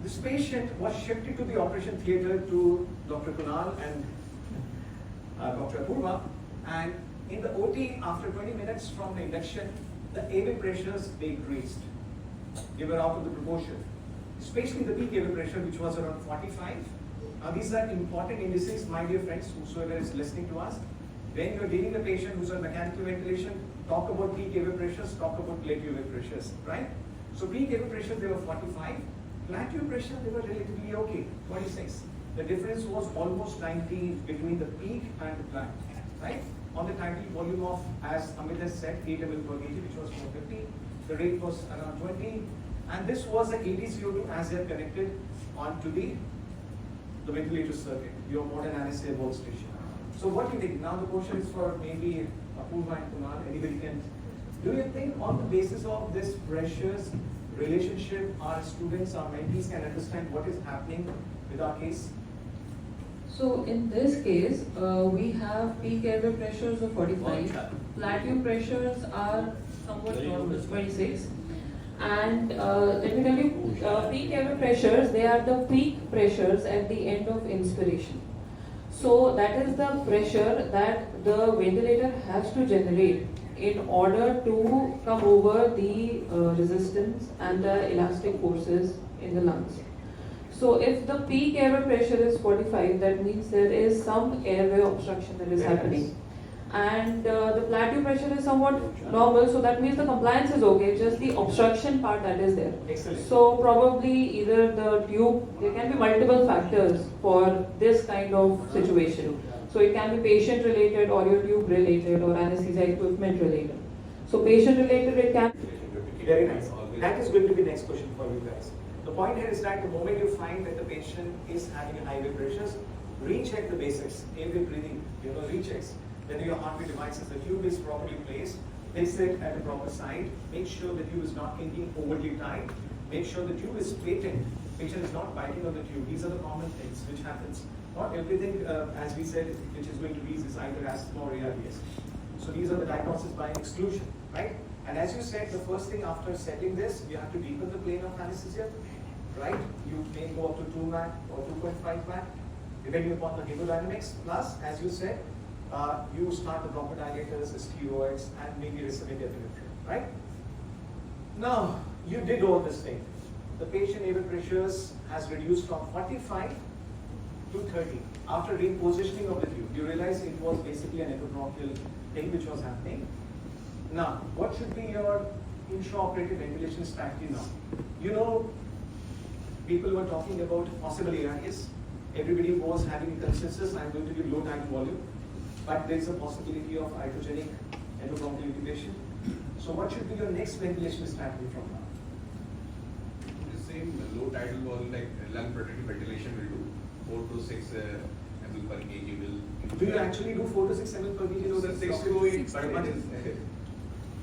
This patient was shifted to the operation theatre to Dr. Kunal and Dr. Apurva, and in the OT, after 20 minutes from the induction, the airway pressures, they increased. They were out of the proportion. Especially the peak airway pressure, which was around 45. Now these are important indices, my dear friends, whosoever is listening to us. When you're dealing with a patient who's on mechanical ventilation, talk about peak airway pressures, talk about plateau airway pressures, right? So peak airway pressure, they were 45. Plateau pressure, they were relatively okay, 26. The difference was almost 90 between the peak and the plateau, right? On the tidal volume of, as Amit has said, 8 ml per kg, which was 450. The rate was around 20. And this was the ADCO2 as they are connected onto the ventilator circuit, your modern anesthesia workstation. So what do you think? Now the question is for maybe Apurva and Kunal, anybody can. Do you think on the basis of this precious relationship, our students, our mentees can understand what is happening with our case? So in this case, we have peak airway pressures of 45, plateau pressures are somewhat normal, 26. And let me tell you, peak airway pressures, they are the peak pressures at the end of inspiration. So that is the pressure that the ventilator has to generate in order to come over the resistance and the elastic forces in the lungs. So if the peak airway pressure is 45, that means there is some airway obstruction that is happening. And the plateau pressure is somewhat normal, so that means the compliance is okay, just the obstruction part that is there. Excellent. So probably either the tube, there can be multiple factors for this kind of situation. So it can be patient related or your tube related or anesthesia equipment related. So patient related it can. Very nice. That is going to be the next question for you guys. The point here is that the moment you find that the patient is having high airway pressures, recheck the basics, airway breathing, rechecks. Whether your heartbeat devices, the tube is properly placed, fix it at a proper site, make sure the tube is not kinking overly tight, make sure the tube is patent, patient is not biting on the tube. These are the common things which happens. Not everything, as we said, which is going to be is either asthma or ARDS. So these are the diagnosis by exclusion, right? And as you said, the first thing after setting this, you have to deepen the plane of anesthesia, right? You may go up to 2 MAC or 2.5 MAC, depending upon the hemodynamics. Plus, as you said, you start the bronchodilators, the steroids, and maybe racemic epinephrine, right? Now, you did all this thing. The patient airway pressures has reduced from 45 to 30. After repositioning of the tube, you realize it was basically an epibronchial thing which was happening. Now, what should be your intraoperative ventilation strategy now? You know, people were talking about possible ARDS. Everybody was having a consensus, I'm going to give low tidal volume, but there is a possibility of iatrogenic endobronchial intubation. So what should be your next ventilation strategy from now? The same low tidal volume like lung protective ventilation will do 4 to 6 ml per kg will. Do you actually do 4 to 6 ml per kg? No, the 6 to 8, but it is.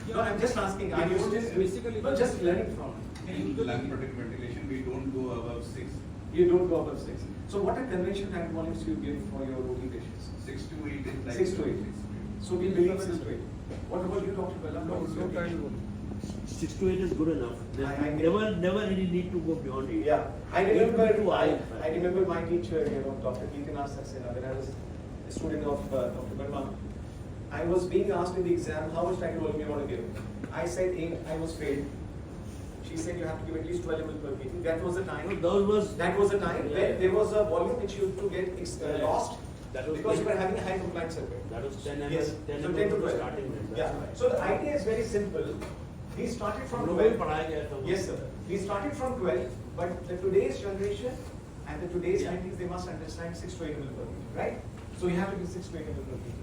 No, I'm just asking, are you still basically no, just learning from In lung protective ventilation, we don't go above 6. you don't go above 6. So what are conventional tidal volumes do you give for your OT patients? 6 to 8 is like 6 to 8. So we believe 6 to 8. What about you, Dr. Bella? No, What is no your tidal opinion? volume. 6 to 8 is good enough. I Never really need to go beyond 8. Yeah, I Eight to remember. high. I remember my teacher, Dr. Keertana Saxena, when I was a student of Dr. Verma. I was being asked in the exam how much tidal volume you want to give. I said 8. I was failed. She said you have to give at least 12 ml per kg. That was the time. That was the time when there was a volume which you to get lost That was because you 10. were having a high compliance circuit. That was 10 ml. Yes. 10 So ml 10 to was 12. starting with. Yeah. So the idea is very simple. We started from 12. Yes, sir. We started from 12, but the today's generation and the today's 90s, they must understand 6 to 8 ml per kg, right? So you have to be 6 to 8 ml per kg.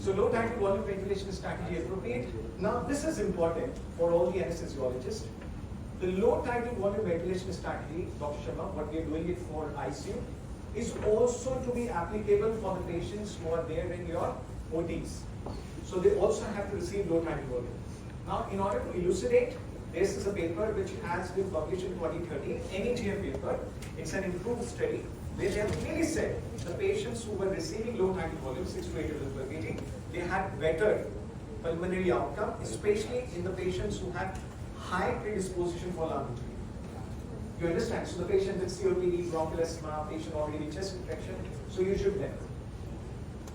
So low tidal volume ventilation strategy appropriate. Now this is important for all the anesthesiologists. The low tidal volume ventilation strategy, Dr. Sharma, what we are doing it for ICU, is also to be applicable for the patients who are there in your OTs. So they also have to receive low tidal volume. Now, in order to elucidate, this is a paper which has been published in 2013, NEGF paper. It's an improved study where they have clearly said the patients who were receiving low tidal volume, 6 to 8 ml per kg, they had better pulmonary outcome, especially in the patients who had high predisposition for lung injury. You understand? So the patient with COPD, bronchial asthma, patient already with chest infection, so you should them.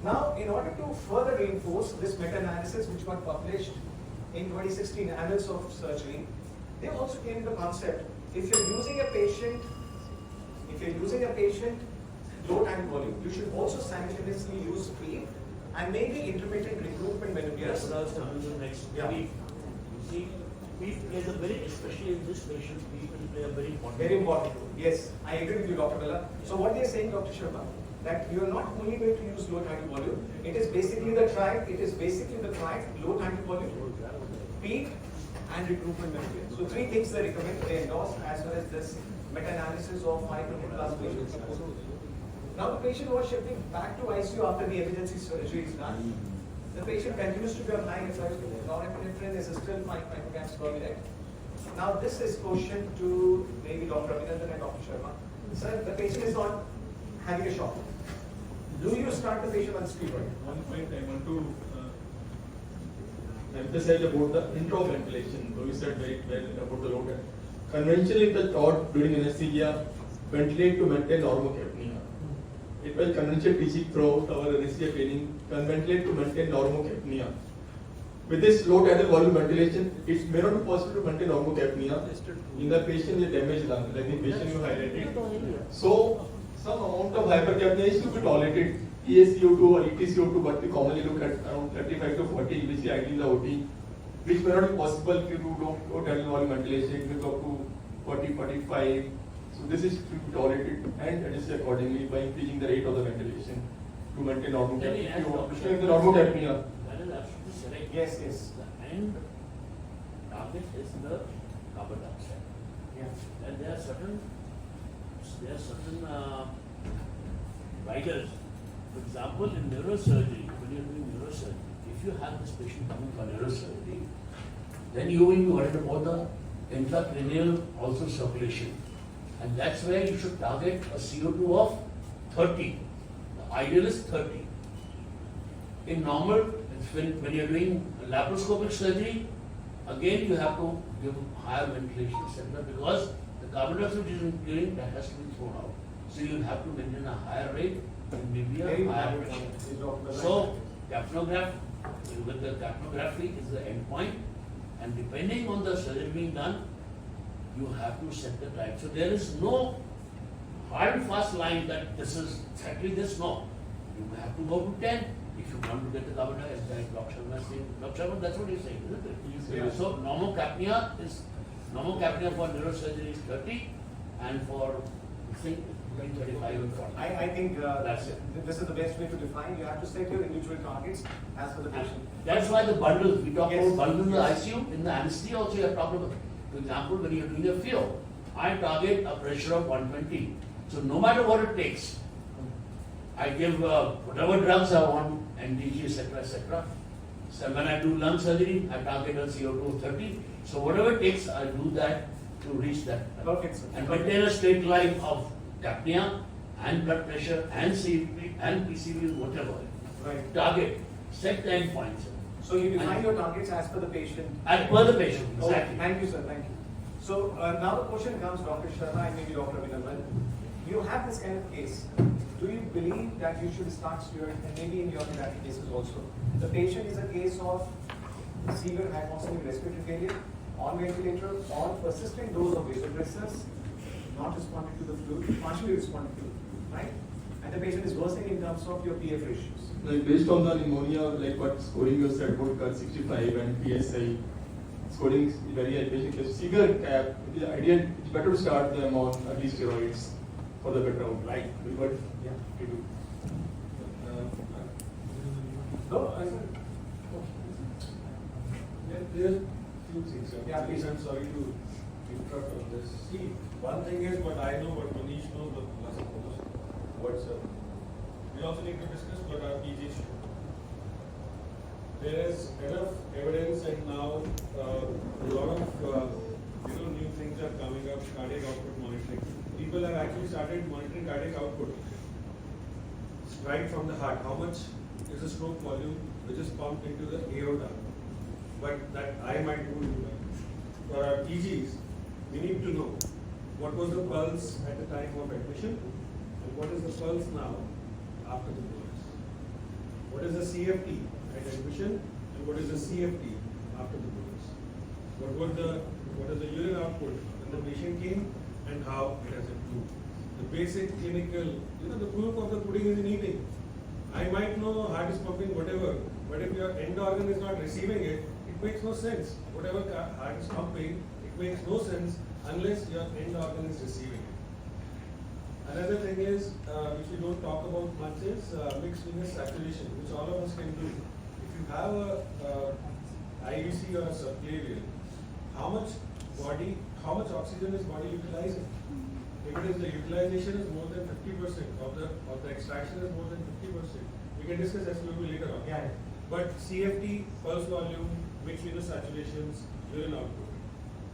Now, in order to further reinforce this meta-analysis which got published in 2016, Annals of Surgery, they also came to the concept, if you're using a patient low tidal volume, you should also simultaneously use PEEP and maybe intermittent recruitment maneuvers. That's what I was coming to next. Yeah. PEEP. You see, PEEP plays a very, especially in this patient, PEEP will play a very important Very important role. Yes, I agree with you, Dr. Bella. So what they are saying, Dr. Sharma, that you are not only going to use low tidal volume, it is basically the triad, low tidal volume, PEEP and recruitment maneuvers. So 3 things they recommend, they endorse, as well as this meta-analysis of 500 plus patients. Now the patient was shifting back to ICU after the emergency surgery is done. The patient continues to be on high norepinephrine is still 5 micrograms per minute. Now this is question to maybe Dr. Abhinandan and Dr. Sharma. Sir, the patient is on having a shock. Do you start the patient on steroid? One point I want to emphasize about the intro ventilation. So you said very well about the load. Conventionally, the thought during anesthesia, ventilate to maintain normocapnia. It was conventional teaching throughout our anesthesia training, ventilate to maintain normocapnia. With this low tidal volume ventilation, it may not be possible to maintain normocapnia in the patient with damaged lung, like the patient you highlighted. So, some amount of hypercapnia is to be tolerated. ESCO2 or ETCO2, but we commonly look at around 35 to 40, which is ideally in the OT, which may not be possible if you do low tidal volume ventilation, it may go up to 40, 45. So this is to be tolerated and adjusted accordingly by increasing the rate of the ventilation to maintain normocapnia. That is Normocapnia. absolutely correct. Yes, yes. The end target is the carbon dioxide. Yeah. And there are certain riders. For example, in neurosurgery, when you're doing neurosurgery, if if you have this patient coming for neurosurgery, then you will be worried about the intracranial also circulation. And that's where you should target a CO2 of 30. The ideal is 30. In normal, when you're doing laparoscopic surgery, again you have to give higher ventilation, etc. because the carbon dioxide which is in urine, that has to be thrown out. So you have to maintain a higher rate and maybe a higher pressure. So capnograph, with the capnography is the end point, and depending on the surgery being done, you have to set the time. So there is no hard and fast line that this is exactly this, no. You have to go to 10 if you want to get the carbon dioxide. Dr. Sharma is saying, Dr. Sharma, that's what he's saying, isn't it? Yeah. So normocapnia for neurosurgery is 30, and for think between 35 and 40. I think That's it. this is the best way to define. You have to set your individual targets as per the patient. That's why the bundles, we talk Yes. about bundles in the Yes. ICU, in the anesthesia also you have talked about. For example, when you're doing a FIO, I target a pressure of 120. So no matter what it takes, I give whatever drugs I want, NDG, etc., etc. So when I do lung surgery, I target a CO2 of 30. So whatever it takes, I do that to reach that. Perfect, sir. And maintain a straight line of capnia and blood pressure and CVP and PCV, whatever. Right. Target, set the end points. So you define your targets as per the patient. As per the patient, Oh, exactly. thank you, sir. Thank you. So now the question comes, Dr. Sharma and maybe Dr. Vinamran. You have this kind of case. Do you believe that you should start steroid, and maybe in your pediatric cases also? The patient is a case of severe hypoxemic respiratory failure, on ventilator, on persistent dose of vasopressors, not responding to the fluid, partially responding to the fluid, right? And the patient is worsening in terms of your PF ratios. Like based on the pneumonia, like what scoring you said about cut 65 and PSI, scoring is very high. Patient severe cap, it is ideal. It's better to start them on early steroids for the better outcome. Right. But Yeah. to do. No, I said, There are few things. Yeah, please. I'm sorry to interrupt on this. See, one thing is what I know, what Manish knows, what plus knows, what's we also need to discuss what our PG should. There is enough evidence, and now a lot of new things are coming up. Cardiac output monitoring. People have actually started monitoring cardiac output right from the heart. How much is the stroke volume which is pumped into the aorta? But that I might do that. For our PGs, we need to know what was the pulse at the time of admission and what is the pulse now after the bolus. What is the CFT at admission and what is the CFT after the bolus. What is the urine output when the patient came and how it has improved. The basic clinical, the proof of the pudding is in eating. I might know heart is pumping whatever, but if your end organ is not receiving it, it makes no sense. Whatever heart is pumping, it makes no sense unless your end organ is receiving it. Another thing is, which we don't talk about much is mixed venous saturation, which all of us can do. If you have a IVC or a subclavian, how much oxygen is body utilizing? If it is the utilization is more than 50% of the extraction is more than 50%. We can discuss SPOP later on. Yeah. But CFT, pulse volume, mixed venous saturations, urine output.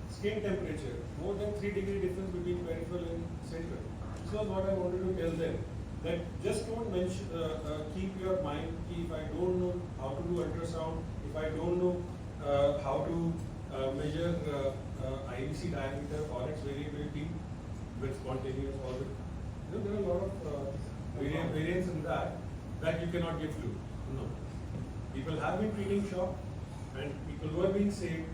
Skin temperature, more than 3 degree difference between peripheral and central. This was what I wanted to tell them. That just don't mention, keep your mind, if I don't know how to do ultrasound, if I don't know how to measure IVC diameter or its variability with spontaneous orbit. There are a lot of variants in that you cannot give fluid. No. People have been treating shock and people were being saved.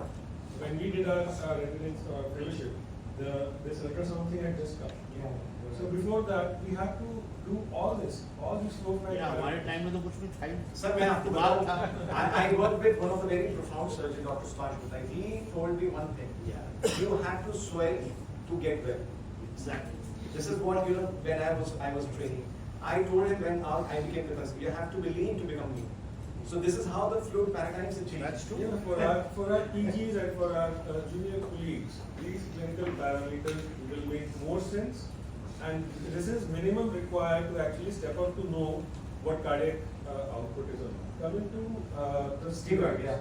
When we did our residence or fellowship, this ultrasound thing had just come. Yeah. So before that, we have to do all these flow flight. हमारे time में तो कुछ भी था ही नहीं। Sir, मैं आपको बताऊं, I worked with one of the very profound surgeons, Dr. Subhash Gupta. He told me one thing. Yeah. You have to swell to get well. Exactly. This is what when I was training. I told him when I became the first, you have to be lean to become lean. So this is how the fluid paradigms have changed. That's true. Yeah, for our PGs and for our junior colleagues, these clinical parameters will make more sense, and this is minimum required to actually step up to know what cardiac output is a no. Coming to the Steroid, yeah.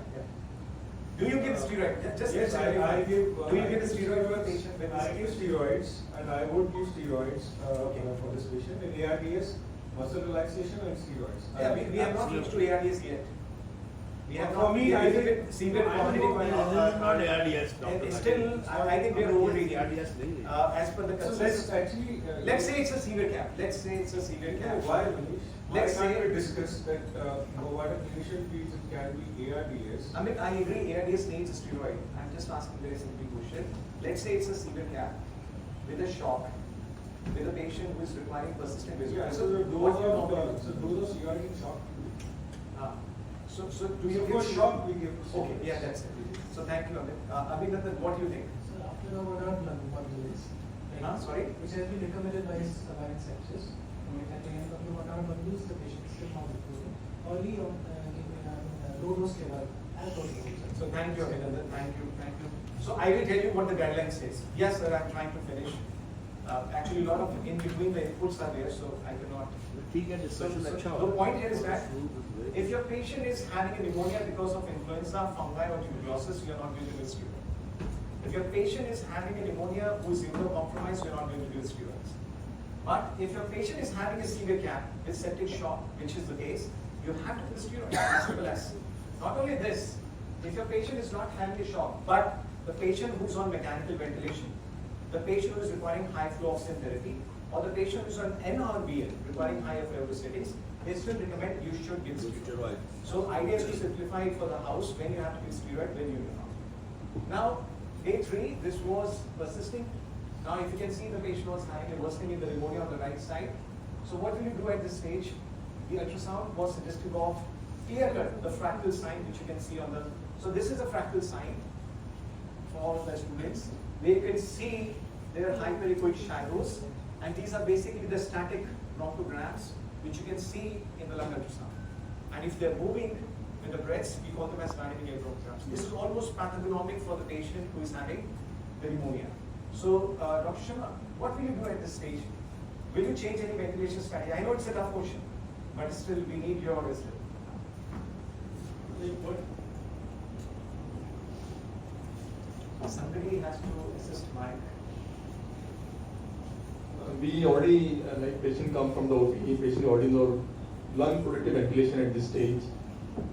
Do you give steroid? Just Yes, I give. Do you give a steroid to a patient with I give steroids, and I would give steroids Okay. for this patient in ARDS, muscle relaxation, and steroids. Yeah, we have not reached to ARDS yet. We have For not. me, we I have think- given severe I cognitive know- This is not ARDS, and doctor. still, I think we are over reading. ARDS नहीं है. As per the So let's consensus. actually. Let's say it's a severe cap. Let's say it's a severe You know cap. why, Manish? Let's Why can't say- we discuss that what a clinician feels it can be ARDS? Amit, I agree, ARDS needs a steroid. I'm just asking very simple question. Let's say it's a severe cap with a shock, with a patient who is requiring persistent Yeah, vasoconstriction. so What those you are, normally so do? those are CRT shock. So do you So give for shock, we give. Okay, yeah, that's it. So thank you, Amit. Abhinandan, what do you think? So after the one bundles, Sorry? which has been recommended by Alliance Sectors, at the end of the 1 hour bundles, the patient is still not improving. Early on, low dose level, as told. So thank you, Abhinandan. Thank you. So I will tell you what the guideline says. Yes, sir, I'm trying to finish. Actually, a lot of in between the inputs are there, so I cannot. ठीक है, discussion So अच्छा the होगा. point here is that if your patient is having a pneumonia because of influenza, fungi, or tuberculosis, you are not going to give steroids. If your patient is having a pneumonia who is immunocompromised, you are not going to give steroids. But if your patient is having a severe cap with septic shock, which is the case, you have to give steroids as simple as. Not only this, if your patient is not having a shock, but the patient who is on mechanical ventilation, the patient who is requiring high flow oxygen therapy, or the patient who is on NRBL requiring higher FiO2 settings, they still recommend you should give steroid. Steroid. So idea is to simplify it for the house when you have to give steroid, when you don't. Now, day 3, this was persisting. Now, if you can see, the patient was having a worsening in the pneumonia on the right side. So what will you do at this stage? The ultrasound was suggestive of clear-cut, the fractal sign which you can see on the. So this is a fractal sign for all the students. They can see their hyperechoic shadows, and these are basically the static bronchograms which you can see in the lung ultrasound. And if they're moving with the breaths, we call them as dynamic air bronchograms. This is almost pathognomic for the patient who is having the pneumonia. So, Dr. Sharma, what will you do at this stage? Will you change any ventilation strategy? I know it's a tough question, but still we need your wisdom. Somebody has to assist Mike. We already, like patient come from the OPE, patient already know lung protective ventilation at this stage.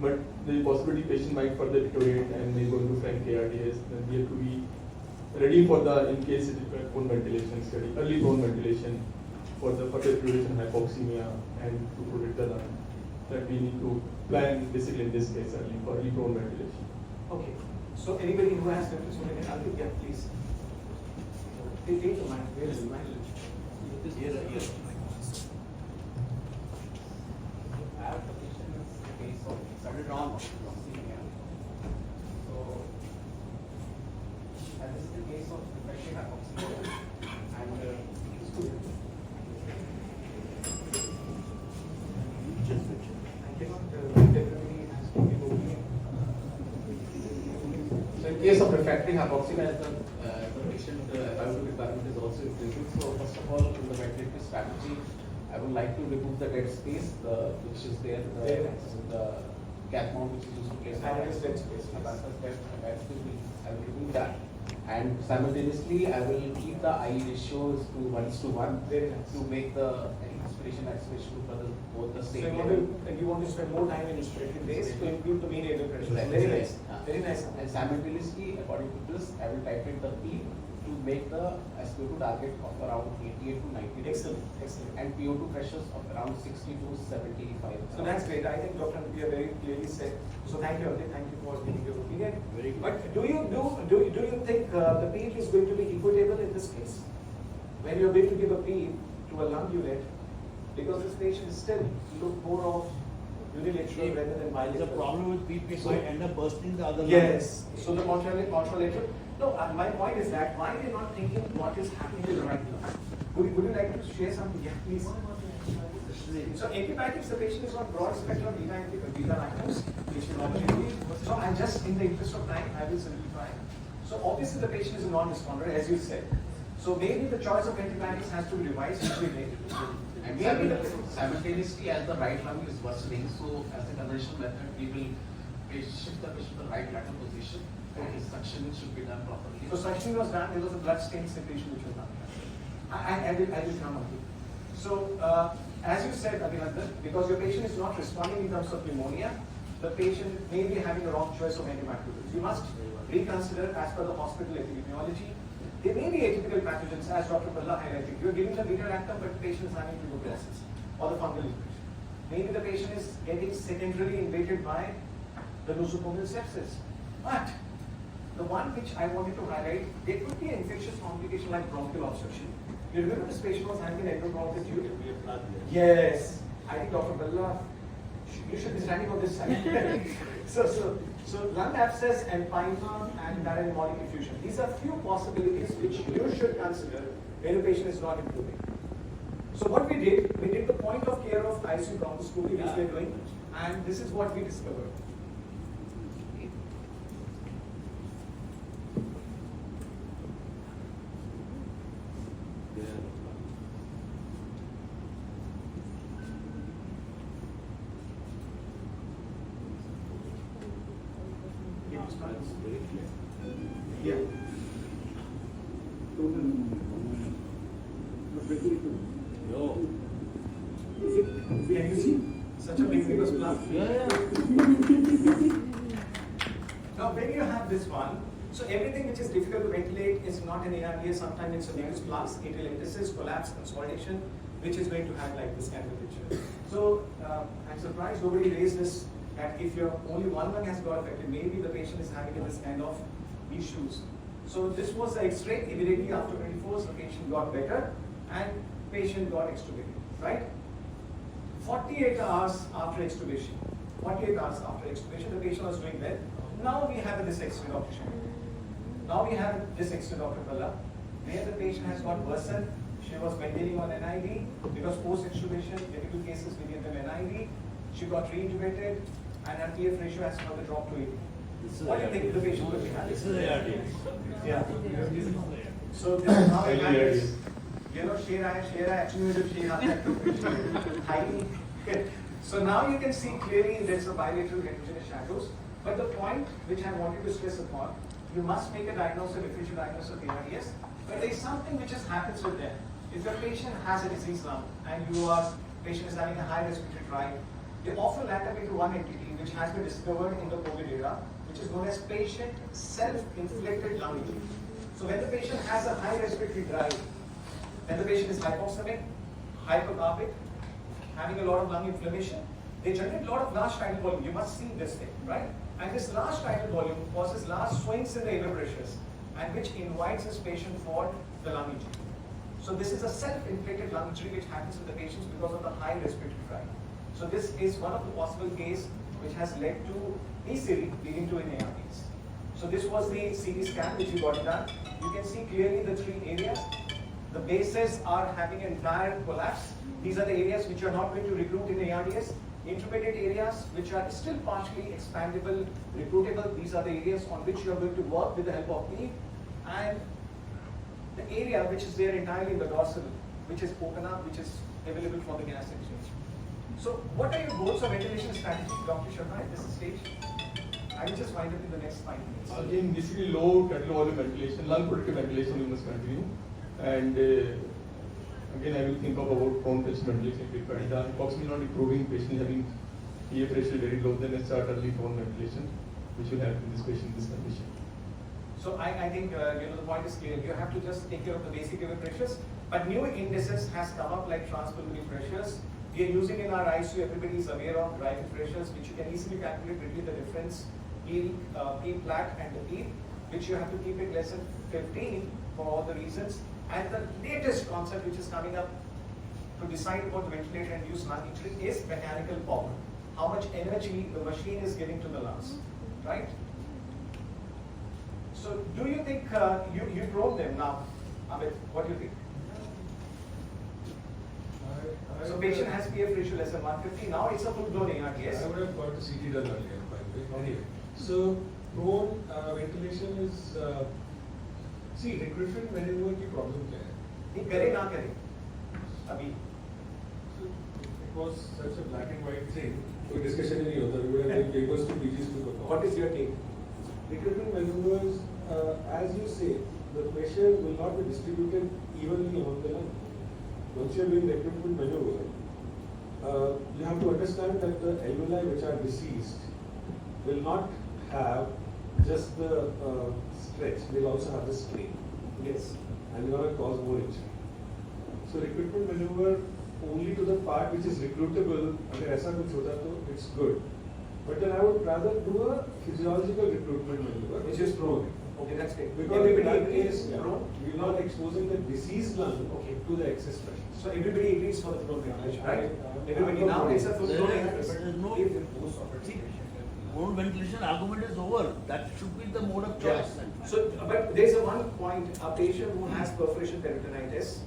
But the possibility patient might further deteriorate and may go into frank ARDS, then we have to be ready for the, in case it is prone ventilation study, early prone ventilation for the further deterioration, hypoxemia, and to protect the lung. That we need to plan basically in this case early for early prone ventilation. Okay. So anybody who has reference, yeah, please. Take the mic. Where is the mic? Here. Application is the case of sudden hypoxemia. So, and this is the case of refractory hypoxemia. And I cannot definitely has to be moving. so in case of refractory hypoxemia, as the patient FiO2 requirement is also increasing. So first of all, in the ventilatory strategy, I would like to remove the dead space, which is there, the cap mount which is used to place. Apparatus dead space, yes. I will remove that. And simultaneously, I will keep the I ratios to 1:1 Very nice. to make the inspiration expiration for both the So same. you want to spend more time in respiratory base to improve the mean airway pressure. Right. Very nice. Yeah. Very nice. And simultaneously, according to this, I will titrate the P to make the SpO2 target of around 88 to 90. Excellent. Excellent. And PO2 pressures of around 60 to 75. So that's great. I think Dr. Napier very clearly said. So thank you, Abhi. Thank you for giving your opinion. Very good. But do you think the PEEP is going to be equitable in this case? When you're going to give a PEEP to a lung unit, because this patient is still look more of unilateral rather than There is a bilateral. problem with PP, so I end up bursting the other lung. Yes. So the contralateral. No, my point is that why they're not thinking what is happening to the right lung? Would you like to share something? Yeah, please. So antibiotics, the patient is on broad spectrum beta lactose, patient opportunity. So I'm just, in the interest of time, I will simplify. So obviously the patient is a non-responder, as you said. So maybe the choice of antibiotics has to be revised, which we made. And Maybe simultaneously, as the right lung is worsening, so as a conventional method, we will shift the patient to the right lateral position, and his suctioning should be done properly. So suctioning was done, there was a blood stain secretion which was done. I will come on to. So, as you said, Abhinandan, because your patient is not responding in terms of pneumonia, the patient may be having a wrong choice of antimicrobials. You must reconsider as per the hospital epidemiology. There may be atypical pathogens, as Dr. Balla highlighted. You are giving the beta-lactam, but the patient is having tuberculosis or the fungal infection. Maybe the patient is getting secondarily invaded by the nosocomial sepsis. But the one which I wanted to highlight, there could be an infectious complication like bronchial obstruction. You remember this patient was having an endobronchial? Yes. I think Dr. Balla, you should be standing on this side. So lung abscess, empyema, and paraneumonic effusion. These are few possibilities which you should consider when a patient is not improving. So what we did the point of care of ICU bronchoscopy, which we are doing, and this is what we discovered. Yeah. No. Can you see? Such a big vigorous plug. Yeah. Now, when you have this one, so everything which is difficult to ventilate is not an ARDS, sometimes it's a venous plus, atelectasis, collapse, consolidation, which is going to have like this kind of picture. So, I'm surprised nobody raised this, that if your only one lung has got affected, maybe the patient is having this kind of issues. So this was the X-ray. Immediately after 24 hours, the patient got better and patient got extubated, right? 48 hours after extubation, the patient was doing well. Now we have this X-ray, Dr. Sharma. Now we have this X-ray, Dr. Balla, where the patient has got worsened. She was maintaining on NIV because post-extubation, typical cases we give them NIV. She got reintubated and her PF ratio has further dropped to 80. What do you think the patient will be having? This is ARDS. Yeah. So this is how it happens. You know, share actually highly. So now you can see clearly there's a bilateral heterogeneous shadows. But the point which I wanted to stress upon, you must make a diagnosis, differential diagnosis of ARDS. But there is something which just happens with them. If your patient has a disease lung and patient is having a high respiratory drive, they often land up into one entity which has been discovered in the COVID era, which is known as patient self-inflicted lung injury. So when the patient has a high respiratory drive, then the patient is hypoxemic, hypercarbic, having a lot of lung inflammation, they generate a lot of large tidal volume. You must see this thing, right? And this large tidal volume causes large swings in the airway pressures, and which invites this patient for the lung injury. So this is a self-inflicted lung injury which happens with the patients because of the high respiratory drive. So this is one of the possible cases which has led to ECD leading to an ARDS. So this was the CT scan which we got done. You can see clearly the three areas. The bases are having an entire collapse. These are the areas which are not going to recruit in ARDS. Intermediate areas which are still partially expandable, recruitable. These are the areas on which you are going to work with the help of PEEP. And the area which is there entirely in the dorsal, which is open up, which is available for the gas exchange. So what are your goals of ventilation strategy, Dr. Sharma, at this stage? I will just wind up in the next 5 minutes. Again, basically low tidal volume ventilation, lung protective ventilation we must continue. And again, I will think of about prone patient ventilation if required. The hypoxemia not improving, patient having PF ratio very low, then I start early prone ventilation, which will help in this patient, this condition. So I think the point is clear. You have to just take care of the basic airway pressures. But new indices has come up like transpulmonary pressures. We are using in our ICU, everybody is aware of driving pressures, which you can easily calculate between the difference P flat and the P, which you have to keep it less than 15 for all the reasons. And the latest concept which is coming up to decide about the ventilator and use lung injury is mechanical power. How much energy the machine is giving to the lungs, right? So do you think you drove them now? Amit, what do you think? So patient has PF ratio less than 150. Now it's a full-blown ARDS. I would have got the CT done earlier, by the way. Anyway, so prone ventilation is see recruitment whenever की problem क्या है? नहीं करे ना करे अभी was such a black and white thing, कोई discussion ही नहीं होता. We would have given papers to PGs to perform. What is your take? Recruitment maneuvers, as you say, the pressure will not be distributed evenly on the lung. Once you are doing recruitment maneuver, you have to understand that the alveoli which are deceased will not have just the stretch, they will also have the strain. Yes. And they are going to cause more injury. So recruitment maneuver only to the part which is recruitable, अगर ऐसा कुछ होता तो it's good. But then I would rather do a physiological recruitment maneuver, Which is prone. Okay, that's great. because in that Everybody case, agrees, prone. we are not exposing the diseased lung Okay. to the excess pressure. So everybody agrees for the prone ventilation, right? I- Everybody now except for the There prone. is- there is no- See, Bone ventilation argument is over. That should be the mode of yeah. choice. So, but there's a one point, a patient who has perforation peritonitis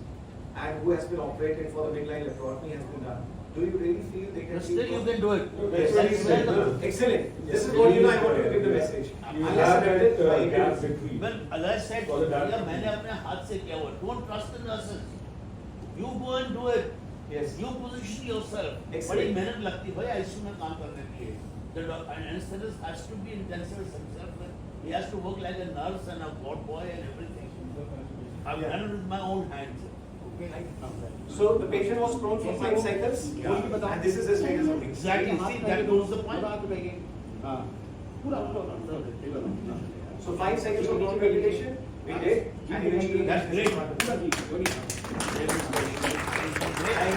and who has been operated for the midline laparotomy has been done. Do you really feel they can But still you can do it. No, that's what he said, no? Excellent. This is what I want to give the message. You Unless have amended that by gap agrees. between. Well, as I said, For the dark भैया मैंने अपने हाथ से किया हुआ. Don't trust the nurses. You go and do it. Yes. You position yourself. Excellent. बड़ी मेहनत लगती है भाई ICU में काम करने के लिए. The anesthetist has to be intensive himself. He has to work like a nurse and a ward boy and everything. I've done it with my own hands. Okay. So the patient was prone for 5 cycles. Yeah. And this is the status of it. Exactly. See, that goes the point. So 5 cycles of prone ventilation, we did, and eventually. That's great. Thank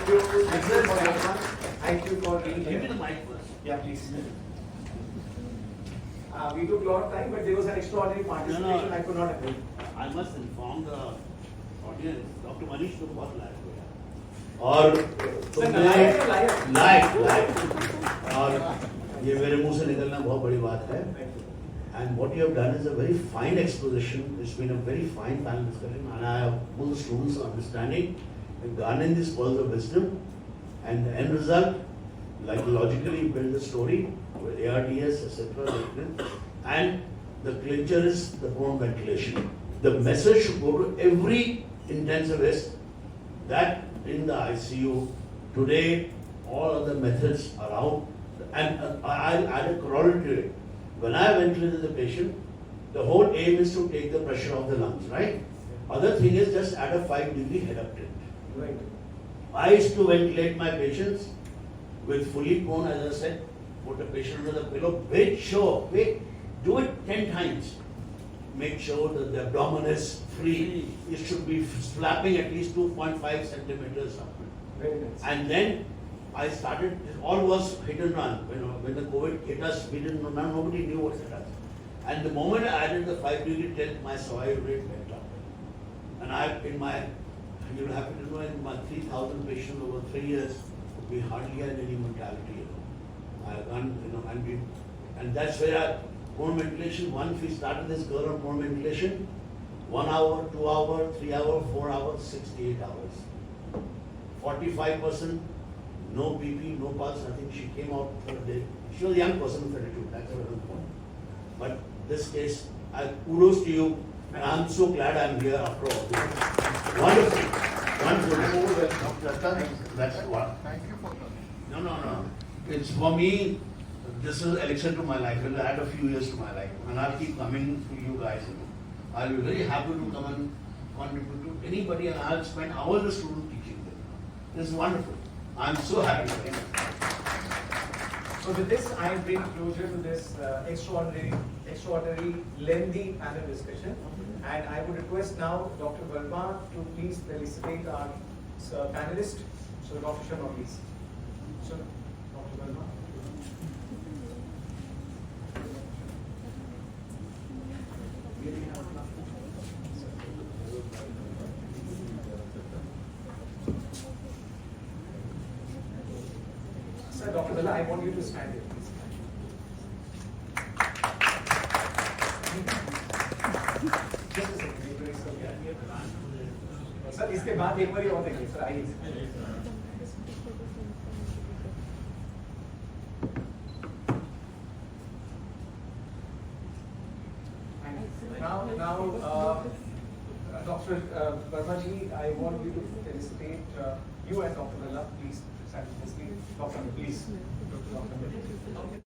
you. Thank you for that one. Thank you for being Give me the here. mic first. Yeah, please. We took a lot of time, but there was an extraordinary participation. No. I could not agree. I must inform the audience. Dr. Manish को बहुत लायक हुआ. और Sir, तुमने लायक है, लायक। Like और ये मेरे मुंह से निकलना बहुत बड़ी बात है. And what you have done is a very fine exposition. It's been a very fine panel discussion, and I have all the students understanding and garnering these pearls of wisdom. And the end result, like logically build the story with ARDS, etc. And the clincher is the prone ventilation. The message should go to every intensivist that in the ICU today all other methods are out. And I'll add a corollary to it. When I ventilated the patient, the whole aim is to take the pressure off the lungs, right? Other thing is just add a 5-degree head up tilt. Right. I used to ventilate my patients with fully prone, as I said, put the patient under the pillow, do it 10 times. Make sure that the abdomen is free. It should be flapping at least 2.5 centimeters up. Very nice. And then I started, it all was hit and run. When the COVID hit us, we didn't know, nobody knew what hit us. And the moment I added the 5-degree tilt, my survival rate went up. And you're happy to know, in my 3,000 patients over 3 years, we hardly had any mortality. I've done, and that's where prone ventilation, once we started this girl on prone ventilation, 1 hour, 2 hour, 3 hour, 4 hours, 68 hours. 45%, no BP, no pulse, nothing. She came out third day. She was a young person, 32, that's a different point. But this case, kudos to you, and I'm so glad I'm here after all this. Wonderful, wonderful. That's what. Thank you for that. No. It's for me, this is elixir to my life. It will add a few years to my life. And I'll keep coming to you guys. I'll be very happy to come and contribute to anybody, and I'll spend hours with students teaching them. This is wonderful. I'm so happy for you. So with this, I bring closure to this extraordinary, lengthy panel discussion. And I would request now Dr. Verma to please felicitate our panelist. So Dr. Sharma, please. So, Dr. Verma. Sir, Dr. Verma, I want you to stand here, please. Just a second, you please come here. Sir, इसके बाद एक बार और देंगे, sir आइए. Dr. Verma I want you to felicitate you and Dr. Vella. Please stand with me. Dr. Please. Dr.